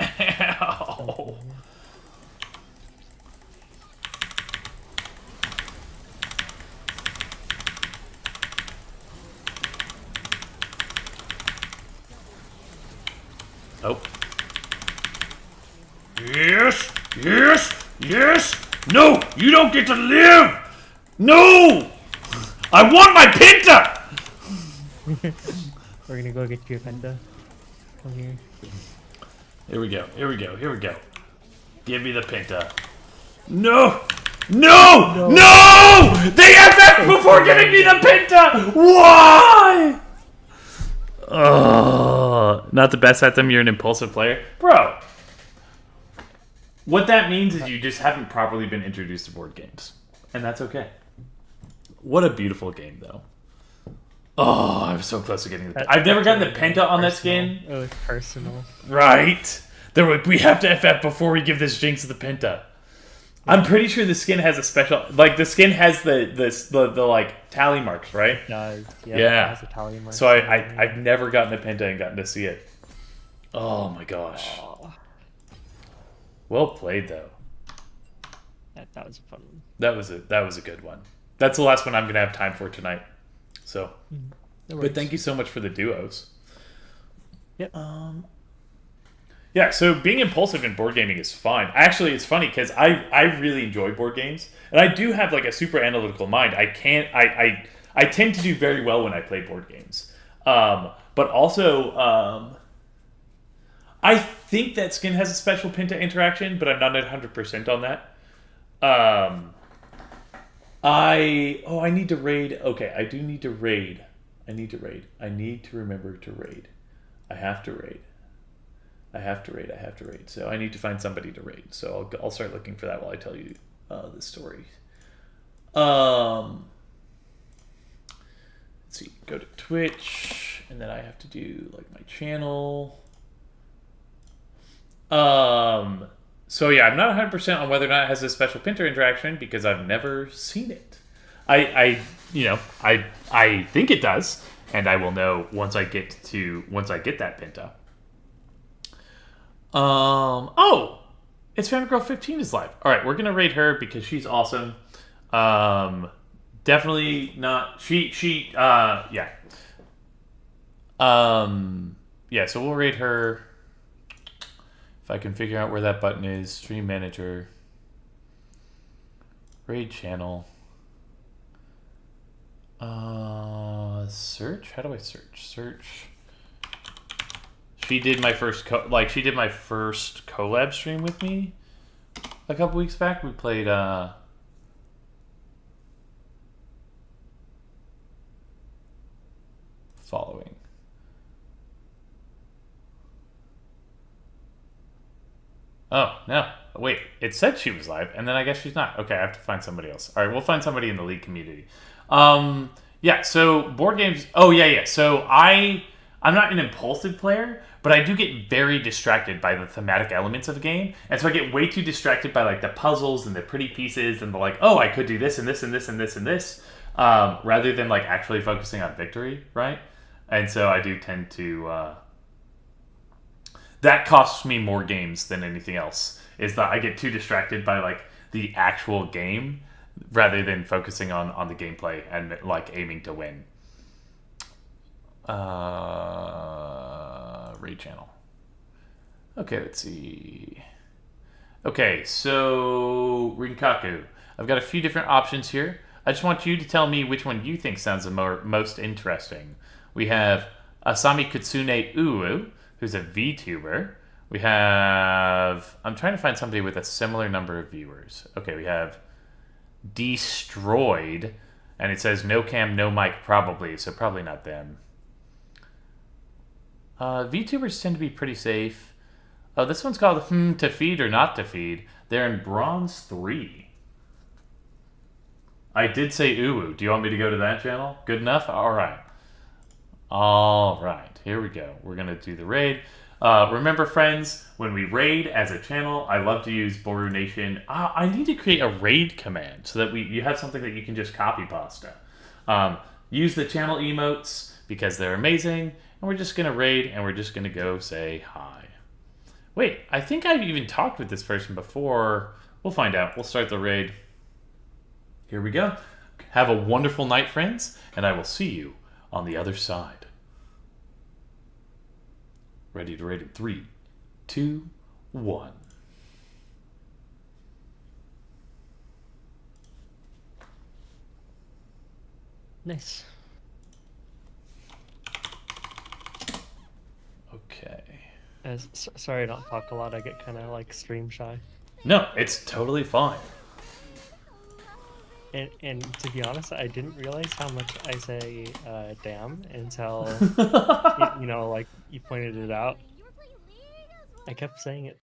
Ow. Oh. Yes! Yes! Yes! No! You don't get to live! No! I want my Pinta! We're gonna go get you a Penta. Come here. Here we go. Here we go. Here we go. Give me the Pinta. No! No! No! They FF before giving me the Pinta! Why? Not the best at them. You're an impulsive player. Bro. What that means is you just haven't properly been introduced to board games. And that's okay. What a beautiful game, though. Oh, I'm so close to getting the... I've never gotten the Penta on that skin. Oh, it's personal. Right. They're like, we have to FF before we give this Jinx the Penta. I'm pretty sure the skin has a special... Like, the skin has the like, tally marks, right? It does. Yeah. Yeah. It has a tally mark. So I've never gotten the Penta and gotten to see it. Oh, my gosh. Oh, Well played, though. that was a fun one. That was a good one. That's the last one I'm going to have time for tonight. So, No but worries. thank you so much for the duos. Yep. Yeah, so being impulsive in board gaming is fine. Actually, it's funny because I really enjoy board games, and I do have like a super analytical mind. I tend to do very well when I play board games, but also I think that skin has a special Pinta interaction, but I'm not 100% on that. I need to raid. Okay, I do need to raid. I need to remember to raid. I have to raid. So I need to find somebody to raid. So I'll start looking for that while I tell you the story. Let's see. Go to Twitch, and then I have to do like my channel. So yeah, I'm not 100% on whether or not it has a special Pinter interaction because I've never seen it. I think it does, and I will know once I get that Pinta. Oh, it's Fangirl15 is live. All right, we're gonna raid her because she's awesome. Definitely not yeah. Yeah, so we'll raid her. If I can figure out where that button is, stream manager, raid channel, search. How do I search? Search. She did my first collab stream with me a couple weeks back. We played following. Oh, no. Wait, it said she was live, and then I guess she's not. Okay, I have to find somebody else. All right, we'll find somebody in the League community. Yeah, so board games... Oh, yeah. So I'm not an impulsive player, but I do get very distracted by the thematic elements of a game. And so I get way too distracted by, like, the puzzles and the pretty pieces and the, like, oh, I could do this and this and this and this and this, rather than, like, actually focusing on victory, right? And so I do tend to... that costs me more games than anything else, is that I get too distracted by, like, the actual game rather than focusing on the gameplay and, like, aiming to win. Raid channel. Okay, let's see. Okay, so Rinkaku. I've got a few different options here. I just want you to tell me which one you think sounds the most interesting. We have Asami Kutsune Uu, who's a VTuber. We have... I'm trying to find somebody with a similar number of viewers. Okay, we have Destroyed, and it says no cam, no mic, probably, so probably not them. VTubers tend to be pretty safe. Oh, this one's called To Feed or Not to Feed. They're in Bronze 3. I did say Uwu. Do you want me to go to that channel? Good enough? Alright. Alright, here we go. We're going to do the raid. Remember, friends, when we raid as a channel, I love to use Boru Nation. I need to create a raid command so that you have something that you can just copy pasta. Use the channel emotes because they're amazing. And we're just going to raid and we're just going to go say hi. Wait, I think I've even talked with this person before. We'll find out. We'll start the raid. Here we go. Have a wonderful night, friends, and I will see you on the other side. Ready to raid in 3, 2, 1. Nice. Okay. Sorry I don't talk a lot. I get kind of like stream shy. No, it's totally fine. And to be honest, I didn't realize how much I say damn until, you know, like you pointed it out. I kept saying it